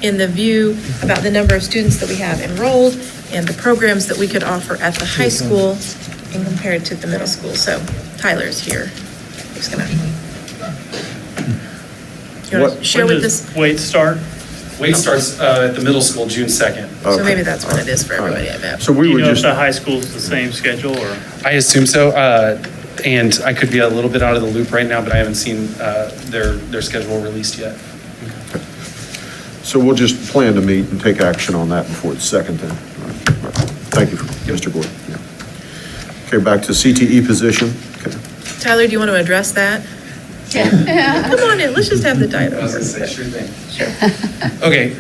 the view about the number of students that we have enrolled and the programs that we could offer at the high school and compared to the middle school. So Tyler's here. He's gonna. You want to share When with does us? weight start? Weight starts at the middle school June 2nd. So maybe that's what it is for everybody, I bet. So Do we you would know if just, the high school's the same schedule or? I assume so, and I could be a little bit out of the loop right now, but I haven't seen their schedule released yet. so we'll just plan to meet and take action on that before the 2nd then. All right. Thank you, Mr. Gordon. Yeah. Okay, back to CTE position. Okay. Tyler, do you want to address that? Come on in, let's just have the title. I was gonna say, sure thing. Okay,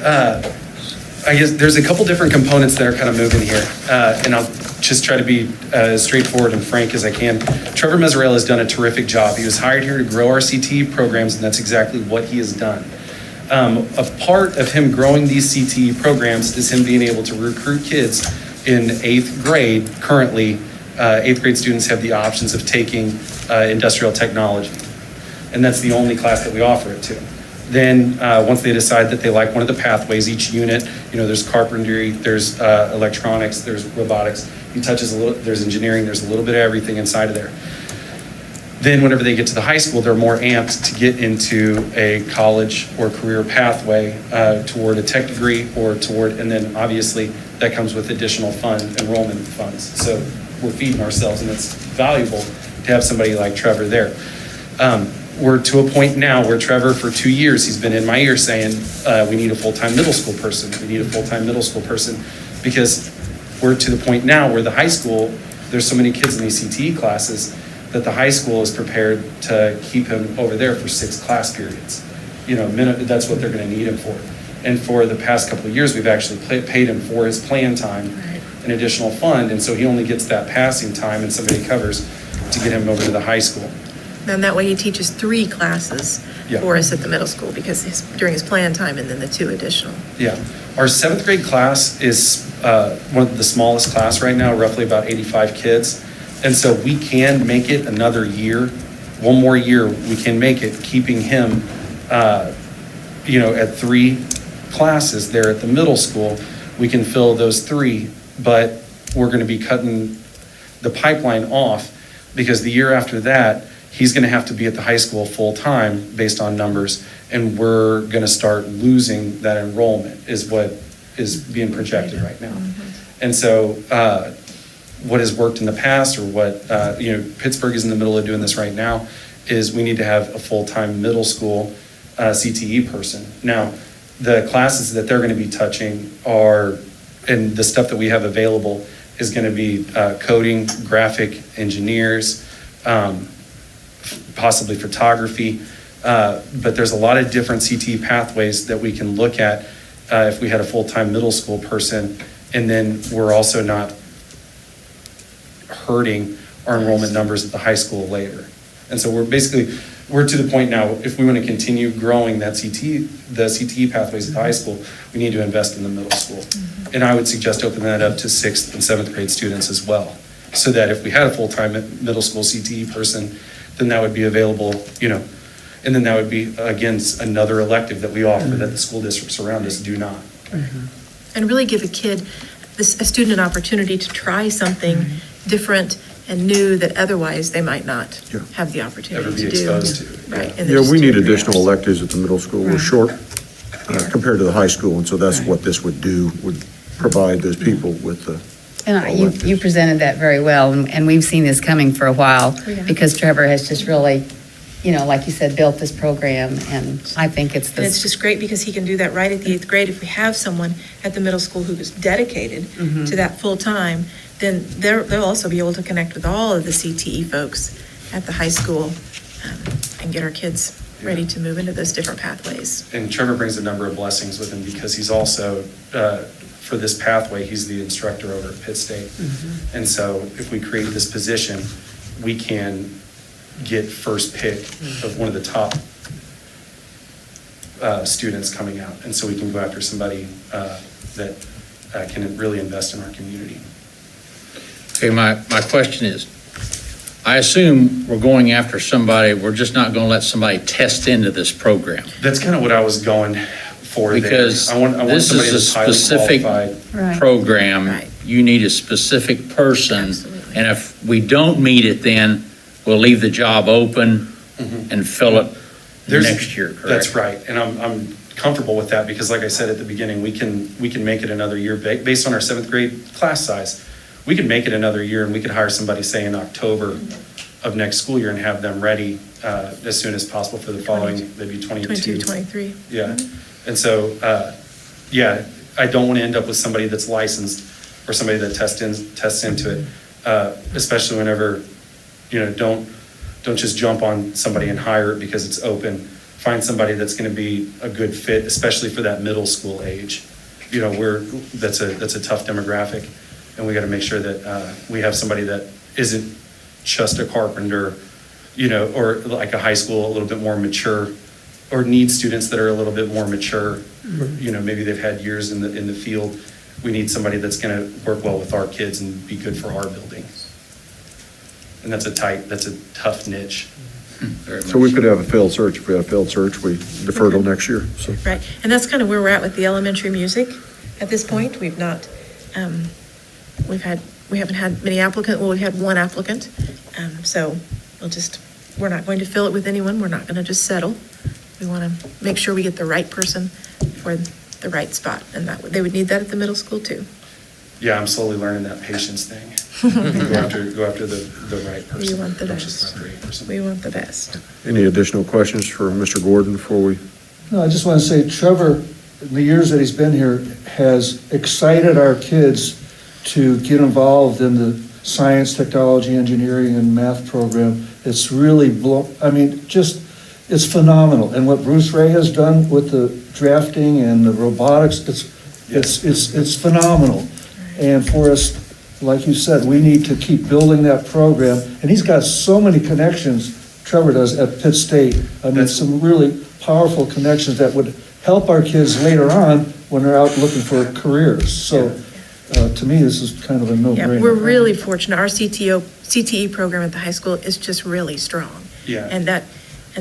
I guess there's a couple different components that are kind of moving here, and I'll just try to be as straightforward and frank as I can. Trevor Mezzarella has done a terrific job. He was hired here to grow our CTE programs, and that's exactly what he has done. A part of him growing these CTE programs is him being able to recruit kids in 8th grade. Currently, 8th grade students have the options of taking industrial technology, and that's the only class that we offer it to. Then, once they decide that they like one of the pathways, each unit, there's carpentry, there's electronics, there's robotics, he touches a little, there's engineering, there's a little bit of everything inside of there. Then whenever they get to the high school, they're more amped to get into a college or career pathway toward a tech degree or toward, and then obviously that comes with additional enrollment funds. So we're feeding ourselves, and it's valuable to have somebody like Trevor there. We're to a point now where Trevor, for 2 years, he's been in my ear saying, we need a full-time middle school person. We need a full-time middle school person, because we're to the point now where the high school, there's so many kids in these CTE classes that the high school is prepared to keep him over there for 6 class periods. That's what they're going to need him for. And for the past couple of years, we've actually paid him for his plan time, an additional fund, and so he only gets that passing time and somebody covers to get him over to the high school. And that way he teaches 3 classes Yeah. for us at the middle school because during his plan time and then the 2 additional. Yeah, our 7th grade class is one of the smallest class right now, roughly about 85 kids. And so we can make it another year, one more year, we can make it, keeping him, at 3 classes there at the middle school. We can fill those 3, but we're going to be cutting the pipeline off because the year after that, he's going to have to be at the high school full-time based on numbers, and we're going to start losing that enrollment is what is being projected right now. And so what has worked in the past, or what, Pittsburgh is in the middle of doing this right now, is we need to have a full-time middle school CTE person. Now, the classes that they're going to be touching are, and the stuff that we have available is going to be coding, graphic engineers, possibly photography, but there's a lot of different CTE pathways that we can look at if we had a full-time middle school person, and then we're also not hurting our enrollment numbers at the high school later. And so we're to the point now, if we want to continue growing the CTE pathways at the high school, we need to invest in the middle school. And I would suggest opening that up to 6th and 7th grade students as well, so that if we had a full-time middle school CTE person, then that would be available, And then that would be, again, another elective that we offer that the school districts around us do not. And really give a student an opportunity to try something different and new that otherwise they might not have the opportunity Ever be to do. exposed to. Right. and Yeah, just we need do- additional electives at the middle school. We're short compared to the high school, and so that's what this would do, would provide those people with the And you presented that very well, and we've seen this coming for a while, Yeah. because Trevor has just really, like you said, built this program, and I think it's And it's this, just great because he can do that right at the 8th grade. If we have someone at the middle school who is dedicated to that full time, then they'll also be able to connect with all of the CTE folks at the high school and get our kids ready to move into those different pathways. And Trevor brings a number of blessings with him because he's also, for this pathway, he's the instructor over at Pitt State. And so if we create this position, we can get first pick of one of the top students coming out. And so we can go after somebody that can really invest in our community. Okay, my question is, I assume we're going after somebody, we're just not going to let somebody test into this program. That's kind of what I was going for there. Because I want this somebody is a that's highly specific qualified. program. Right. You need a specific person. Absolutely. And if we don't meet it, then we'll leave the job open and fill it next year, correct? That's right, and I'm comfortable with that because like I said at the beginning, we can make it another year based on our 7th grade class size. We could make it another year and we could hire somebody, say, in October of next school year and have them ready as soon as possible for the following, maybe 22, 23. Yeah, and so, I don't want to end up with somebody that's licensed or somebody that tests into it, especially whenever, don't just jump on somebody and hire it because it's open. Find somebody that's going to be a good fit, especially for that middle school age. That's a tough demographic, and we got to make sure that we have somebody that isn't just a carpenter, or like a high school, a little bit more mature, or needs students that are a little bit more mature. Maybe they've had years in the field. We need somebody that's going to work well with our kids and be good for our building. And that's a tough niche. So we could have a failed search. If we have a failed search, we defer till next year, so. Right, and that's kind of where we're at with the elementary music at this point. We've not, we haven't had many applicants, well, we've had one applicant. So we're not going to fill it with anyone. We're not going to just settle. We want to make sure we get the right person for the right spot, and they would need that at the middle school too. Yeah, I'm slowly learning that patience thing. Go after the right person. We want the not just best. the right person. We want the best. Any additional questions for Mr. Gordon before we? No, I just want to say Trevor, in the years that he's been here, has excited our kids to get involved in the science, technology, engineering, and math program. It's really it's phenomenal. And what Bruce Ray has done with the drafting and the robotics, it's phenomenal. And for us, like you said, we need to keep building that program. And he's got so many connections, Trevor does, at Pitt State. Some really powerful connections that would help our kids later on when they're out looking for careers. So to me, this is kind of a no-brainer. Yeah, we're really fortunate. Our CTE program at the high school is just really strong. Yeah. And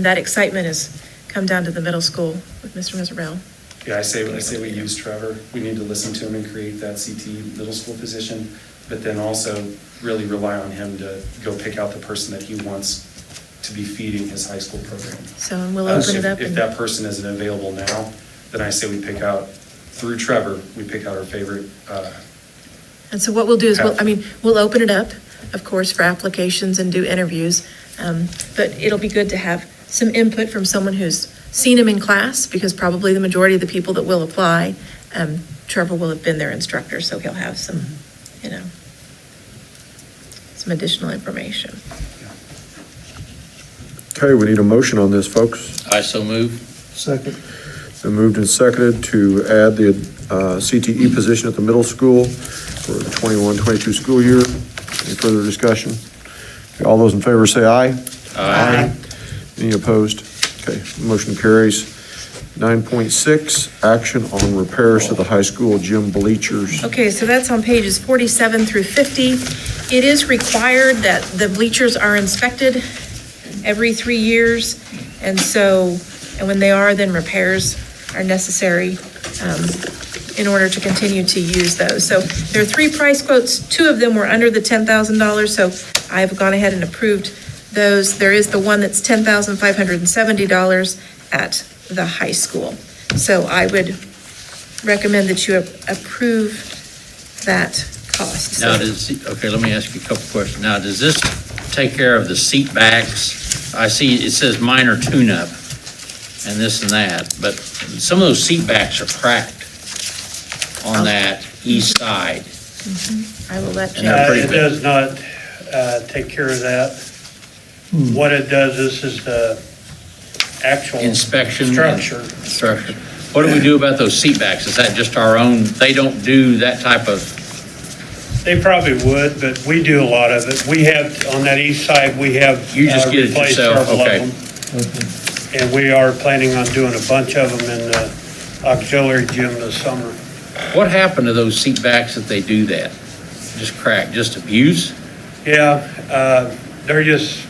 that excitement has come down to the middle school with Mr. Mazzarell. Yeah, I say we use Trevor. We need to listen to him and create that CTE middle school position, but then also really rely on him to go pick out the person that he wants to be feeding his high school program. So we'll open it up. If that person isn't available now, then I say we pick out, through Trevor, we pick out our favorite. And so what we'll do is, we'll open it up, of course, for applications and do interviews. But it'll be good to have some input from someone who's seen him in class, because probably the majority of the people that will apply, Trevor will have been their instructor, so he'll have some, some additional information. Okay, we need a motion on this, folks. I so move. Second. Been moved and seconded to add the CTE position at the middle school for the 21-22 school year. Any further discussion? Okay, all those in favor say aye. Aye. Any opposed? Okay, motion carries. 9.6, action on repairs to the high school gym bleachers. Okay, so that's on pages 47 through 50. It is required that the bleachers are inspected every 3 years. And when they are, then repairs are necessary in order to continue to use those. So there are 3 price quotes. 2 of them were under the $10,000, so I've gone ahead and approved those. There is the one that's $10,570 at the high school. So I would recommend that you approve that cost. Now, okay, let me ask you a couple questions. Now, does this take care of the seat backs? I see it says minor tune-up and this and that, but some of those seat backs are cracked on that east side. I will let And they're pretty It big. does not take care of that. What it does, this is the actual Inspection. structure. Structure. What do we do about those seat backs? Is that just our own, they don't do that type of, They probably would, but we do a lot of it. We have, on that east side, we have You just get it replaced yourself, several okay. of them. And we are planning on doing a bunch of them in the auxiliary gym this summer. what happened to those seat backs that they do that? Just crack, just abuse? Yeah, they're just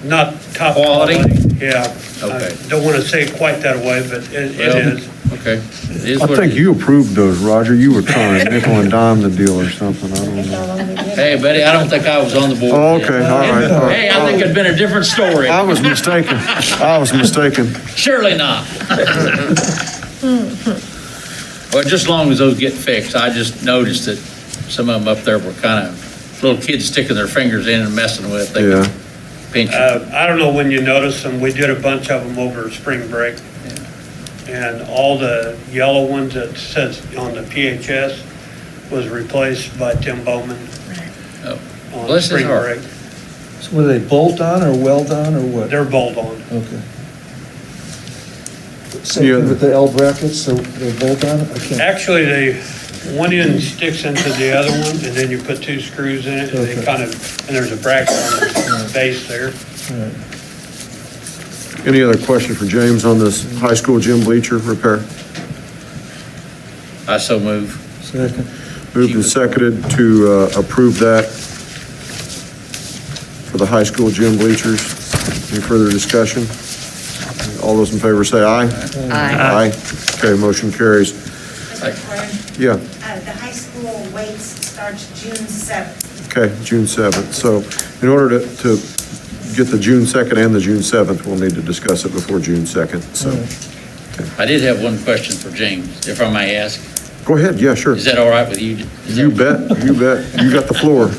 not top Quality? Yeah. Okay. I don't want to say it quite that way, but it Well, is. Okay. It is I what it think is. you approved those, Roger. You were trying to nickel and dime the deal or something. I don't know. Hey, buddy, I don't think I was on the board. Oh, yet. okay, all right. all right. Hey, I think it'd been a different story. I was mistaken. I was mistaken. Surely not. Well, just as long as those get fixed, I just noticed that some of them up there were kind of, little kids sticking their fingers in and messing with. They Yeah. could pinch you. I don't know when you noticed them. We did a bunch of them over spring break. And all the yellow ones that says on the PHS was replaced by Tim Bowman Oh. on Bless his spring heart. break. So were they bolt on or weld on or what? They're bolt on. Okay. Same thing with the L brackets, so they're bolt on? I can't. Actually, one end sticks into the other one, and then you put 2 screws in it, and they Okay. kind of, and there's a bracket on the base there. All right. Any other question for James on this high school gym bleacher repair? I so move. Second. Moved and seconded to approve that for the high school gym bleachers. Any further discussion? All those in favor say aye. Aye. Aye. Okay, motion carries. Mr. Quinn, Yeah, the high school weights starts June 7th. okay, June 7th. So in order to get the June 2nd and the June 7th, we'll need to discuss it before June 2nd, so. I did have one question for James, if I may ask. Go ahead, yeah, sure. Is that all right with you? You bet, you bet. You got the floor.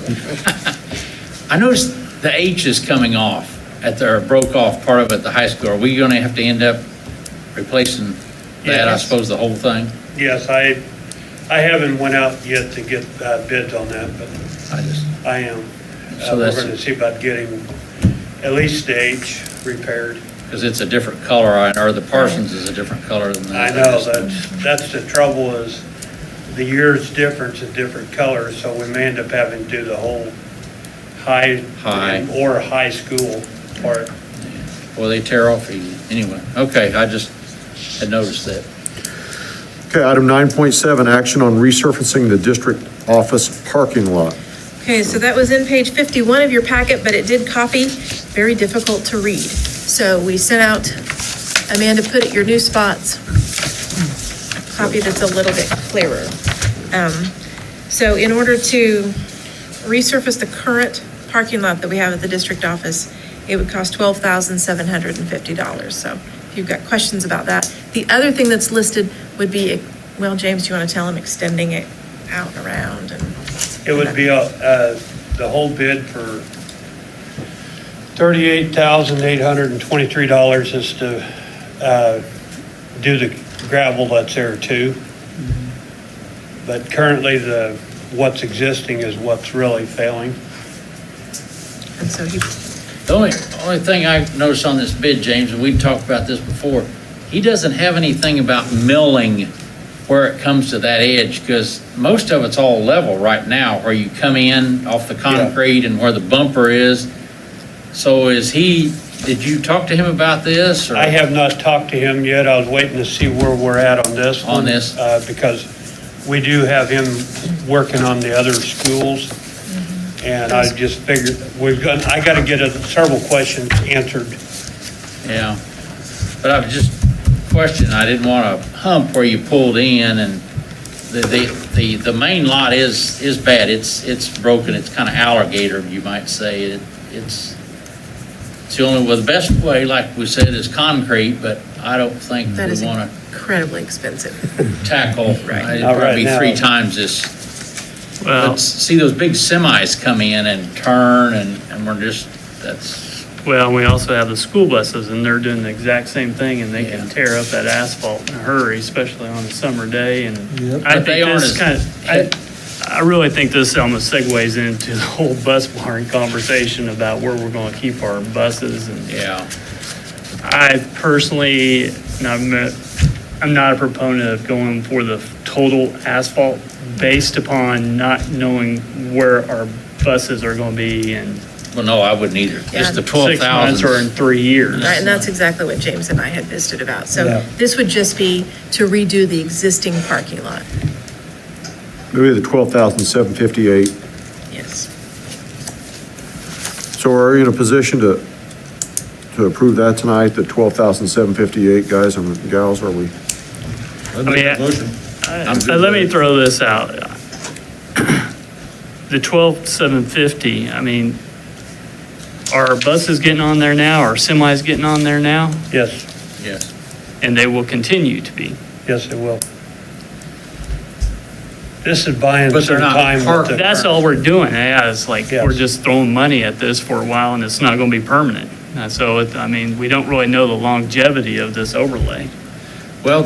I noticed the H is coming off broke off part of it at the high school. Are we going to have to end up replacing that, I Yes. suppose, the whole thing? Yes, I haven't went out yet to get bids on that, but I am. So We're that's- going to see about getting at least the H repaired. Because it's a different color, or the Parsons is a different color than that. I know, that's the trouble is the year's difference in different colors, so we may end up having to do the whole high or high school part. Well, they tear off easy. Anyway, okay, I just had noticed that. Okay, item 9.7, action on resurfacing the district office parking lot. Okay, so that was in page 51 of your packet, but it did copy, very difficult to read. So we sent out, Amanda put at your new spots, a copy that's a little bit clearer. So in order to resurface the current parking lot that we have at the district office, it would cost $12,750. So if you've got questions about that. The other thing that's listed would be, well, James, do you want to tell them extending it out and around and? It would be the whole bid for $38,823 is to do the gravel that's there too. But currently what's existing is what's really failing. And so The only thing I noticed on this bid, James, and we talked about this before, he doesn't have anything about milling where it comes to that edge, because most of it's all level right now, where you come in off the concrete and where the bumper is. So did you talk to him about this? Or? I have not talked to him yet. I was waiting to see where we're at on this one. Because we do have him working on the other schools. And I just figured I got to get several questions answered Yeah. But I was just questioning, I didn't want to hump where you pulled in, and the main lot is bad. It's broken. It's kind of alligator, you might say. It's the only, well, the best way, like we said, is concrete, but I don't think That is we want incredibly expensive. to tackle. Right. It'd Not right probably be now. 3 times this. Well, But see those big semis come in and turn, and we're just, that's, well, we also have the school buses, and they're doing the exact same thing, and they Yeah. can tear up that asphalt in a hurry, especially on a summer day. And Yep. I But they think aren't this as- I really think this almost segues into the whole bus barn conversation about where we're going to keep our buses. And yeah. I personally, I'm not a proponent of going for the total asphalt based upon not knowing where our buses are going to be in Well, no, I wouldn't either. Yeah. Just the 6 months or in 12,000. 3 years. Right, and that's exactly what James and I had visited about. So Yeah. this would just be to redo the existing parking lot. Maybe the 12,758. Yes. So are you in a position to approve that tonight, the 12,758, guys and gals, are we? I'd make that mean, motion. I'm good Let with me it. throw this out. The 12,750, I mean, are buses getting on there now? Are semis getting on there now? Yes, Yes. And they will continue to be. yes, it will. This is buying But they're some not time with parked. the. That's all we're doing. Yeah, it's like, Yes. we're just throwing money at this for a while, and it's not going to be permanent. So, I mean, we don't really know the longevity of this overlay. Well,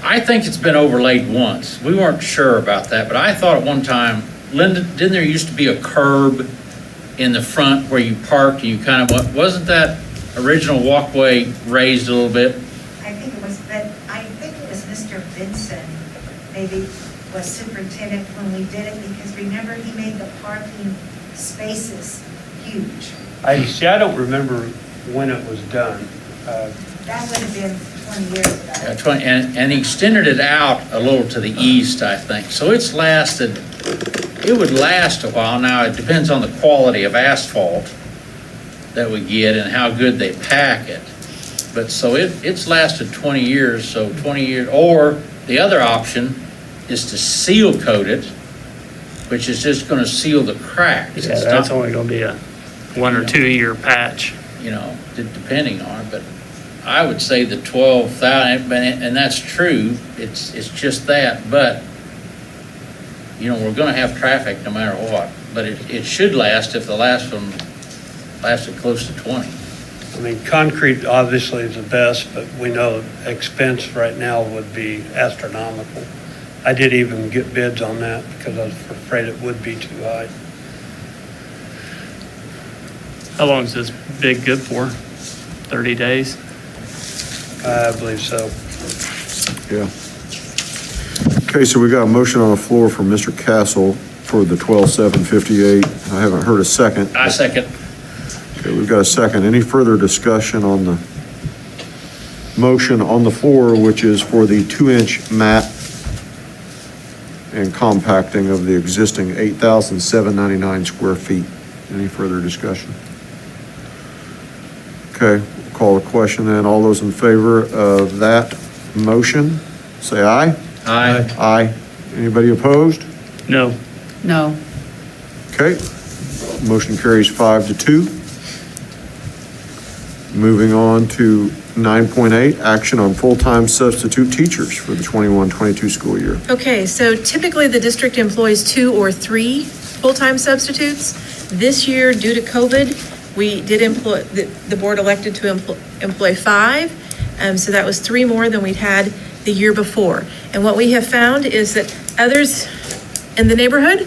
I think it's been overlaid once. We weren't sure about that, but I thought at one time, Linda, didn't there used to be a curb in the front where you parked and you kind of, wasn't that original walkway raised a little bit? I think it was, but I think it was Mr. Benson, maybe was superintendent when we did it, because remember, he made the parking spaces huge. I don't remember when it was done. That would have been 20 years ago. Yeah, 20, and he extended it out a little to the east, I think. So it would last a while. Now, it depends on the quality of asphalt that we get and how good they pack it. But so it's lasted 20 years, so 20 years. Or the other option is to seal coat it, which is just going to seal the cracks. Yeah, It's that's not, only going to be a 1 or 2 year patch. you know, depending on it. But I would say the 12,000, and that's true. It's just that. But you know, we're going to have traffic no matter what. But it should last if the last one lasted close to 20. I mean, concrete obviously is the best, but we know expense right now would be astronomical. I did even get bids on that because I was afraid it would be too high. How long is this bid good for? 30 days? I believe so. Yeah. Okay, so we got a motion on the floor from Mr. Castle for the 12,758. I haven't heard a second. I second. Okay, we've got a second. Any further discussion on the motion on the floor, which is for the 2-inch mat and compacting of the existing 8,799 square feet? Any further discussion? Okay, we'll call the question then. All those in favor of that motion, say aye. Aye. Aye. Anybody opposed? No. No. Okay, motion carries 5-2. Moving on to 9.8, action on full-time substitute teachers for the 21-22 school year. Okay, so typically the district employs 2 or 3 full-time substitutes. This year, due to COVID, we did employ, the board elected to employ 5. So that was 3 more than we'd had the year before. And what we have found is that others in the neighborhood,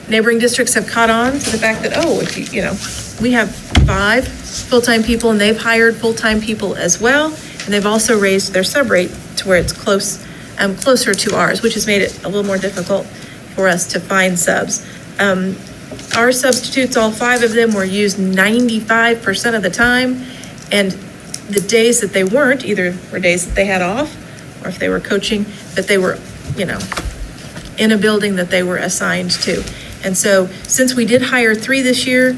neighboring districts have caught on to the fact that, oh, if you know, we have 5 full-time people and they've hired full-time people as well. And they've also raised their sub rate to where it's closer to ours, which has made it a little more difficult for us to find subs. Our substitutes, all 5 of them, were used 95% of the time. And the days that they weren't, either were days that they had off, or if they were coaching, but they were, you know, in a building that they were assigned to. And so since we did hire 3 this year,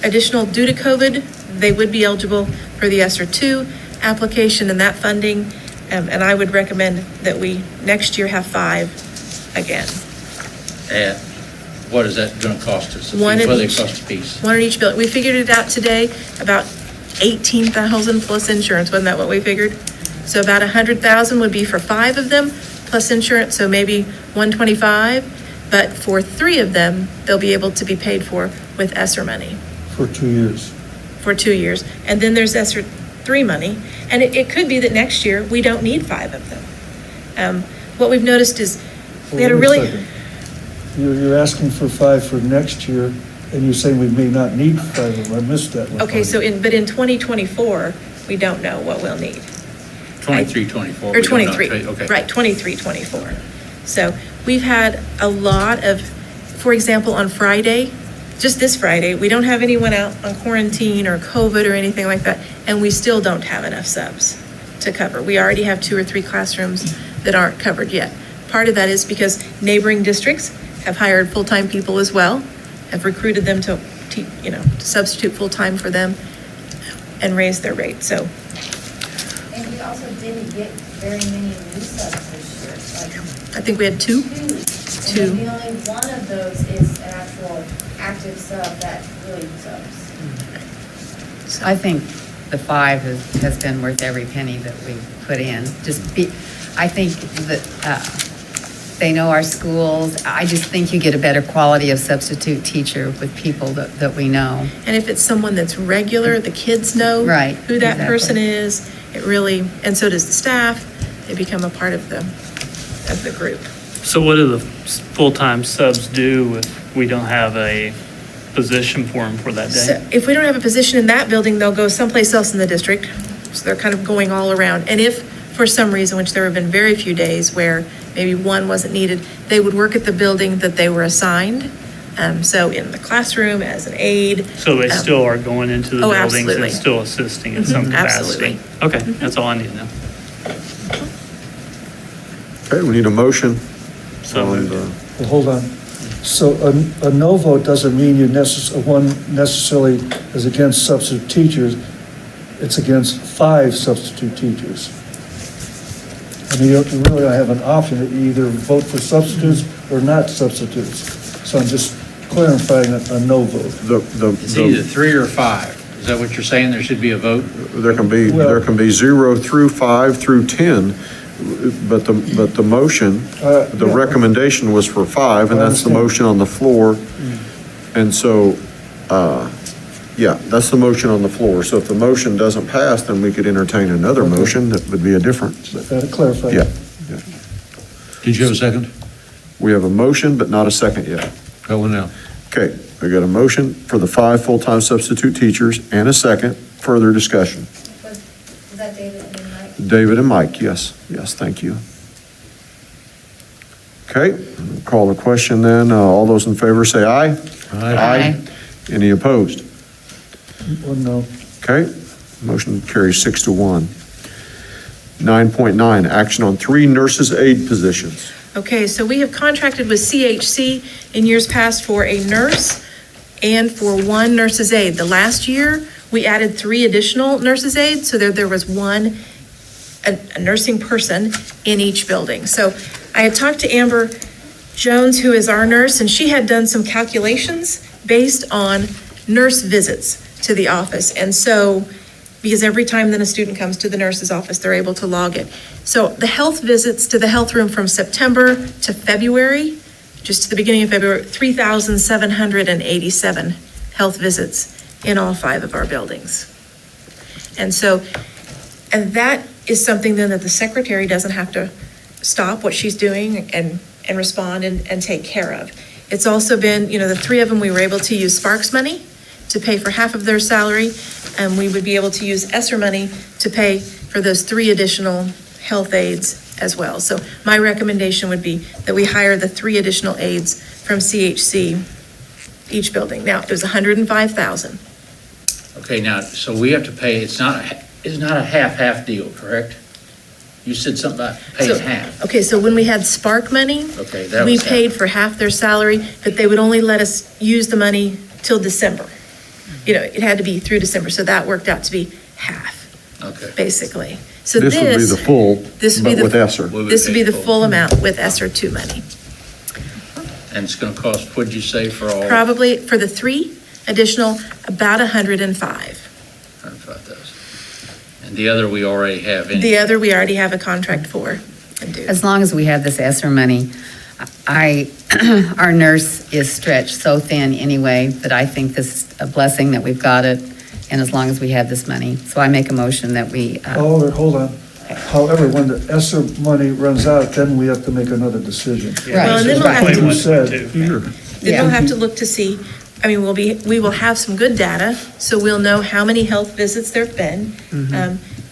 additional due to COVID, they would be eligible for the ESSER II application and that funding. And I would recommend that we next year have 5 again. And what is that gonna cost us? One in What do they each. cost a piece? One in each building. We figured it out today, about 18,000 plus insurance. Wasn't that what we figured? So about 100,000 would be for 5 of them plus insurance, so maybe 125. But for 3 of them, they'll be able to be paid for with ESSER money For 2 years. for 2 years. And then there's ESSER III money. And it could be that next year, we don't need 5 of them. What we've noticed is we had a Wait really, second. You're asking for 5 for next year, and you're saying we may not need 5 of them. I missed that one. okay, so but in 2024, we don't know what we'll need. 23, 24. Or we don't know. 23, Okay. right, 23, 24. So we've had a lot of, for example, on Friday, just this Friday, we don't have anyone out on quarantine or COVID or anything like that, and we still don't have enough subs to cover. We already have 2 or 3 classrooms that aren't covered yet. Part of that is because neighboring districts have hired full-time people as well, have recruited them to substitute full-time for them and raise their rate, so. And we also didn't get very many new subs this year, like I think we had 2. 2. Two. And maybe only one of those is an actual active sub that really subs. I think the 5 has been worth every penny that we put in. I think that they know our schools. I just think you get a better quality of substitute teacher with people that we know. And if it's someone that's regular, the kids know Right, who that exactly. person is. It really, and so does the staff. They become a part of the group. So what do the full-time subs do if we don't have a position for them for that So day? if we don't have a position in that building, they'll go someplace else in the district. So they're kind of going all around. And if for some reason, which there have been very few days where maybe one wasn't needed, they would work at the building that they were assigned. So in the classroom as an aide. So they still are going into the Oh, buildings absolutely. and still assisting in some Mhm, capacity? absolutely. Okay, that's all I need to know. Okay, we need a motion. So on moved. the- Well, hold on. So a no vote doesn't mean one necessarily is against substitute teachers. It's against 5 substitute teachers. I mean, you really don't have an option. You either vote for substitutes or not substitutes. So I'm just clarifying a no vote. It's either 3 or 5. Is that what you're saying? There should be a vote? There can be 0 through 5 through 10, but the motion, the Yeah. recommendation was for 5, and I that's the understand. motion on the floor. And so, yeah, that's the motion on the floor. So if the motion doesn't pass, then we could entertain another Okay. motion that would be a different. Gotta clarify. Yeah. Did you have a second? We have a motion, but not a second yet. Got one now. Okay, I got a motion for the 5 full-time substitute teachers and a second. Further discussion. Was that David and Mike? David and Mike, yes, thank you. Okay, call the question then. All those in favor say aye. Aye. Any opposed? One no. Okay, motion carries 6-1. 9.9, action on 3 nurses' aide positions. Okay, so we have contracted with CHC in years past for a nurse and for 1 nurse's aide. The last year, we added 3 additional nurse's aides, so there was a nursing person in each building. So I had talked to Amber Jones, who is our nurse, and she had done some calculations based on nurse visits to the office. And so, because every time then a student comes to the nurse's office, they're able to log it. So the health visits to the health room from September to February, just to the beginning of February, 3,787 health visits in all 5 of our buildings. And that is something then that the secretary doesn't have to stop what she's doing and respond and take care of. It's also been, the 3 of them, we were able to use Sparks money to pay for half of their salary, and we would be able to use ESSER money to pay for those 3 additional health aides as well. So my recommendation would be that we hire the 3 additional aides from CHC each building. Now, it was $105,000. Okay, now, so we have to pay, it's not a half-half deal, correct? You said something about paying half. Okay, so when we had Spark money, Okay, that we was paid half. for half their salary, but they would only let us use the money till December. it had to be through December, so that worked out to be half, Okay. basically. So This would be the full, this would be but with ESSER. This would be the full amount with ESSER 2 money. And it's gonna cost, what'd you say for all? Probably for the 3 additional, about 105. 105,000. And the other we already have in. The other, we already have a contract for and do. As long as we have this ESSER money, our nurse is stretched so thin anyway that I think this is a blessing that we've got it, and as long as we have this money. So I make a motion that we, However, hold on. However, when the ESSER money runs out, then we have to make another decision. Well, and then we'll have Like you to, said, then we'll have to look to see, we will have some good data, so we'll know how many health visits there've been,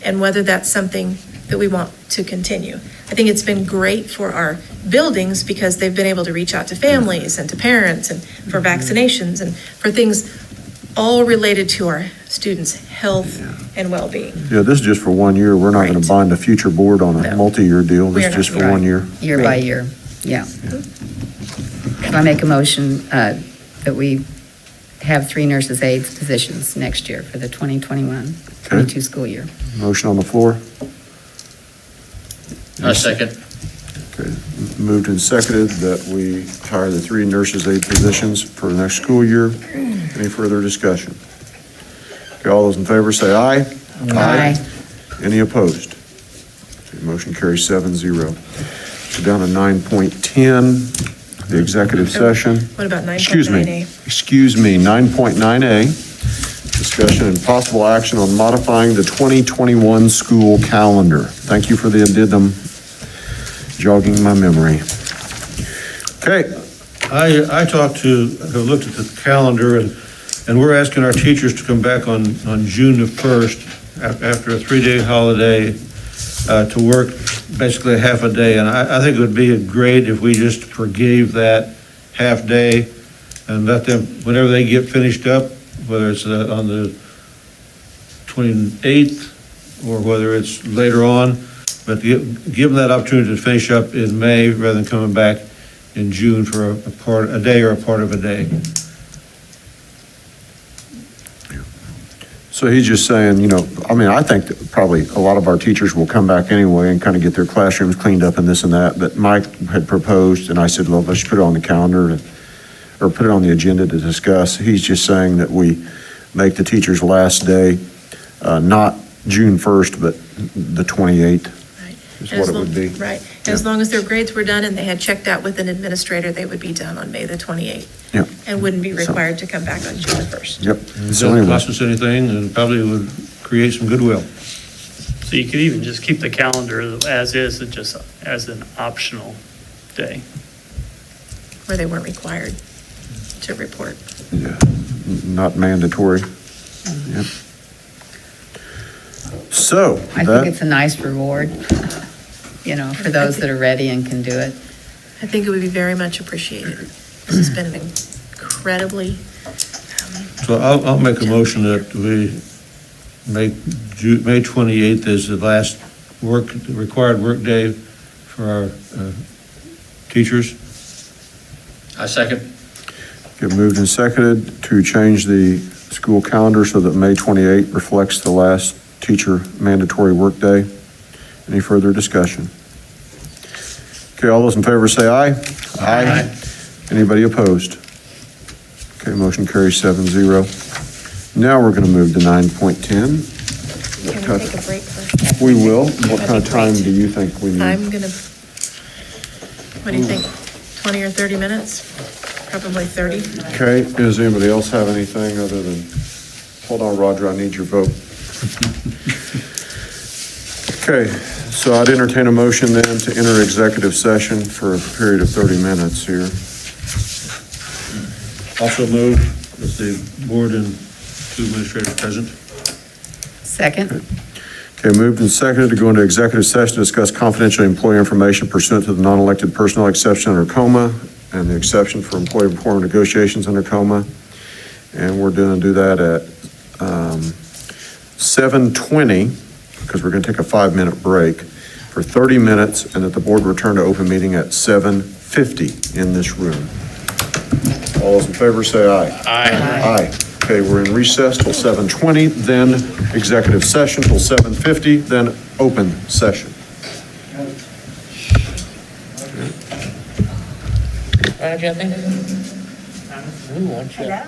and whether that's something that we want to continue. I think it's been great for our buildings because they've been able to reach out to families and to parents and for vaccinations and for things all related to our students' health and well-being. Yeah, this is just for 1 year. We're not going to bind a future board on a No. multi-year deal. This We are is just not. for 1 year. year by year, yeah. So I make a motion that we have 3 nurses' aides positions next year for the 2021-22 school year. Motion on the floor. A second. Okay, moved and seconded that we hire the 3 nurses' aide positions for the next school year. Any further discussion? Okay, all those in favor say aye. Aye. Any opposed? Okay, motion carries 7-0. Go down to 9.10, the executive session. What about 9.9A? Excuse me, 9.9A, discussion and possible action on modifying the 2021 school calendar. Thank you for the addendum, jogging my memory. Okay, I have looked at the calendar, and we're asking our teachers to come back on June the 1st, after a 3-day holiday, to work basically a half a day. And I think it would be great if we just forgave that half day and let them, whenever they get finished up, whether it's on the 28th or whether it's later on, but give them that opportunity to finish up in May rather than coming back in June for a day or a part of a day. so he's just saying, I think that probably a lot of our teachers will come back anyway and kind of get their classrooms cleaned up and this and that, but Mike had proposed, and I said, well, let's put it on the calendar or put it on the agenda to discuss. He's just saying that we make the teacher's last day, not June 1st, but the 28th is what it would be. Right. And as long as their grades were done and they had checked out with an administrator, they would be done on May the 28th. Yep. And wouldn't be required to come back on June the 1st. Yep. It So doesn't anyway, cost us anything and probably would create some goodwill. So you could even just keep the calendar as is, just as an optional day. Where they weren't required to report. yeah, not mandatory. Yep. So, I think it's a nice reward, for those that are ready and can do it. I think it would be very much appreciated. This has been an incredibly, So I'll make a motion that we make May 28th as the last required work day for our teachers. I second. get moved and seconded to change the school calendar so that May 28th reflects the last teacher mandatory workday. Any further discussion? Okay, all those in favor say aye. Aye. Anybody opposed? Okay, motion carries 7-0. Now we're going to move to 9.10. can we take a break first? We will. What kind of time do you think we need? I'm gonna, what do you think? 20 or 30 minutes? Probably 30. Okay, does anybody else have anything other than, hold on, Roger, I need your vote. Okay, so I'd entertain a motion then to enter executive session for a period of 30 minutes here. Also move with the board and 2 administrators present. Second? Okay, moved and seconded to go into executive session to discuss confidential employee information pursuant to the non-elected personnel exception under COMA and the exception for employee performance negotiations under COMA. And we're going to do that at 7:20, because we're going to take a 5-minute break for 30 minutes, and that the board return to open meeting at 7:50 in this room. All those in favor say aye. Aye. Aye. Okay, we're in recess till 7:20, then executive session till 7:50, then open session. Hello.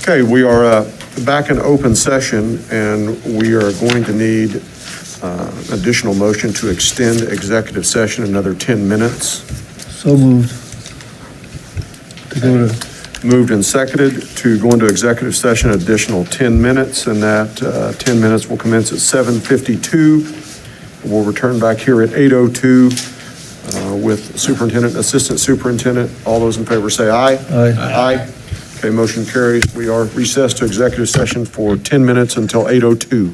Okay, we are back in open session, and we are going to need additional motion to extend executive session another 10 minutes. So moved. To go to, Moved and seconded to go into executive session additional 10 minutes, and that 10 minutes will commence at 7:52. We'll return back here at 8:02 with superintendent, assistant superintendent. All those in favor say aye. Aye. Aye. Okay, motion carries. We are recessed to executive session for 10 minutes until 8:02.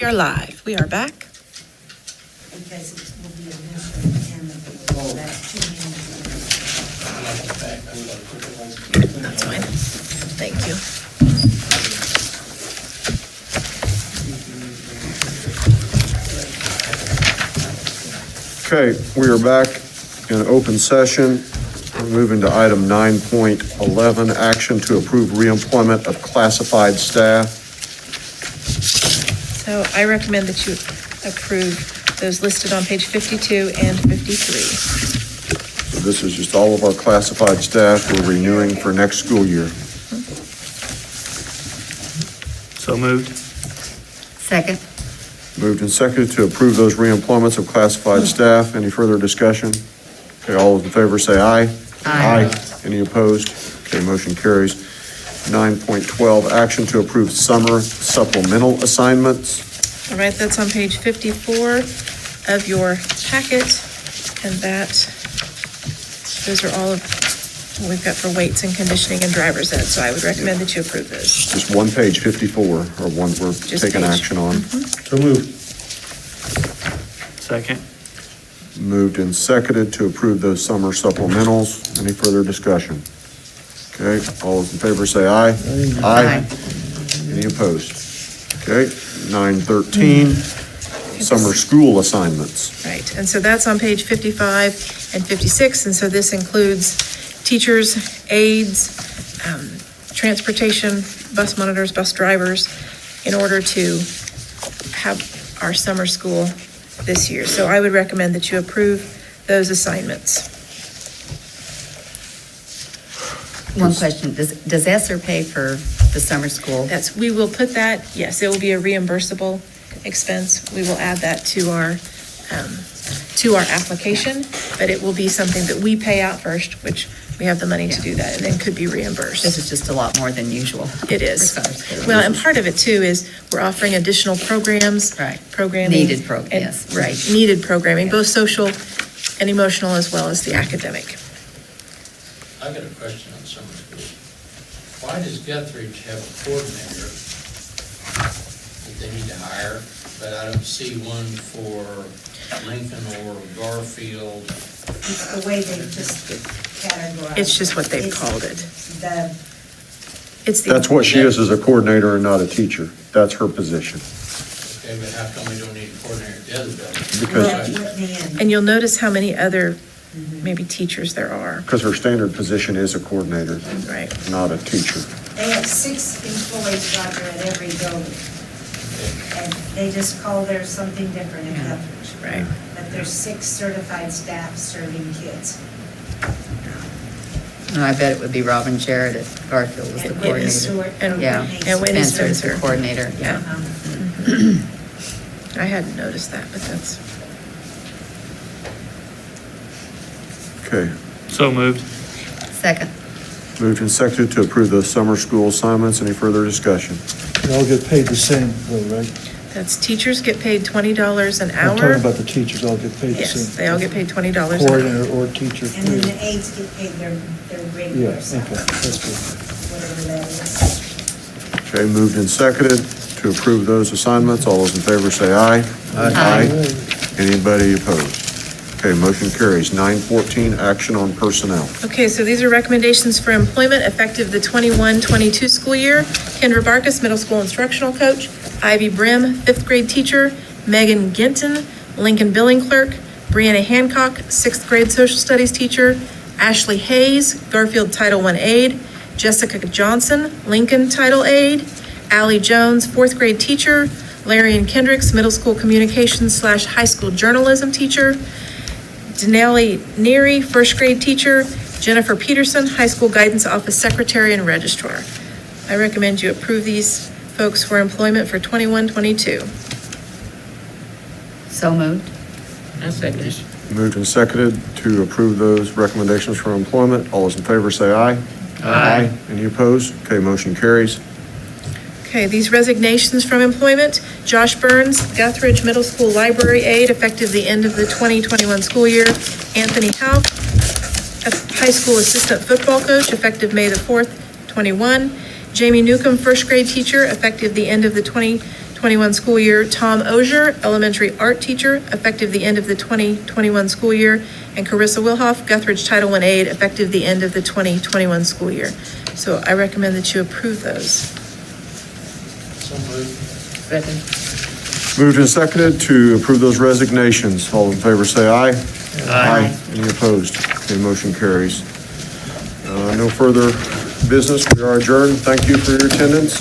We are live. We are back. Because it will be administered and the, that's 2 minutes. That's fine. Thank you. Okay, we are back in open session. We're moving to item 9.11, action to approve reemployment of classified staff. So I recommend that you approve those listed on page 52 and 53. So this is just all of our classified staff we're renewing for next school year. So moved. Second. Moved and seconded to approve those reemployments of classified staff. Any further discussion? Okay, all those in favor say aye. Aye. Any opposed? Okay, motion carries. 9.12, action to approve summer supplemental assignments. All right, that's on page 54 of your packet, and those are all of what we've got for weights and conditioning and driver's ed, so I would recommend that you approve those. Just one page, 54, or one we're Just taking page. action on. So moved. Second. Moved and seconded to approve those summer supplementals. Any further discussion? Okay, all those in favor say aye. Aye. Any opposed? Okay, 9.13, summer school assignments. Right, and so that's on page 55 and 56, and so this includes teachers, aides, transportation, bus monitors, bus drivers, in order to have our summer school this year. So I would recommend that you approve those assignments. One question, does ESSER pay for the summer school? We will put that, yes, it will be a reimbursable expense. We will add that to our application, but it will be something that we pay out first, which we have the money to do that, and then could be reimbursed. This is just a lot more than usual. It is. for summer school. Well, and part of it too is we're offering additional programs. Right. Programming. Needed Yes. Right, needed programming, both social and emotional as well as the academic. I got a question on summer school. Why does Guthrie have a coordinator that they need to hire, but I don't see one for Lincoln or Garfield? It's the way they just categorize. It's just what they've called it. The, That's what she is as a coordinator and not a teacher. That's her position. Okay, but how come we don't need a coordinator at the other building? Because, And you'll notice how many other maybe teachers there are. because her standard position is a coordinator, Right. not a teacher. they have 6 employees, Roger, at every building. And they just call theirs something different in Guthrie. Right. But there's 6 certified staff serving kids. No, I bet it would be Robin Jarrett at Garfield was the And Whitney coordinator. Stewart. Yeah, And Whitney Spencer is the Spencer. coordinator, yeah. I hadn't noticed that, but that's, Okay, So moved. Second. moved and seconded to approve those summer school assignments. Any further discussion? They all get paid the same, though, right? that's teachers get paid $20 an I'm hour. talking about the teachers, all get paid the Yes, same. they all get paid $20 an hour. Coordinator or teacher. And then the aides get paid their Yeah, regular okay, salary, that's good. whatever that is. Okay, moved and seconded to approve those assignments. All those in favor say aye. Aye. Anybody opposed? Okay, motion carries. 9.14, action on personnel. Okay, so these are recommendations for employment effective the 21-22 school year. Kendra Barkus, middle school instructional coach. Ivy Brim, 5th grade teacher. Megan Ginton, Lincoln billing clerk. Brianna Hancock, 6th grade social studies teacher. Ashley Hayes, Garfield Title I aide. Jessica Johnson, Lincoln Title aide. Allie Jones, 4th grade teacher. Larry and Kendricks, middle school communications / high school journalism teacher. Denali Neary, 1st grade teacher. Jennifer Peterson, high school guidance office secretary and registrar. I recommend you approve these folks for employment for 21-22. So moved. I second. Moved and seconded to approve those recommendations for employment. All those in favor say aye. Aye. Any opposed? Okay, motion carries. Okay, these resignations from employment, Josh Burns, Guthridge Middle School Library Aide, effective the end of the 2021 school year. Anthony Houck, High School Assistant Football Coach, effective May the 4th, 21. Jamie Newcomb, 1st grade teacher, effective the end of the 2021 school year, Tom Ozier, elementary art teacher, effective the end of the 2021 school year, and Carissa Wilhoff, Guthridge Title I aide, effective the end of the 2021 school year. So I recommend that you approve those. Moved and seconded to approve those resignations. All in favor, say aye. Aye. Any opposed? Okay, motion carries. No further business. We are adjourned. Thank you for your attendance.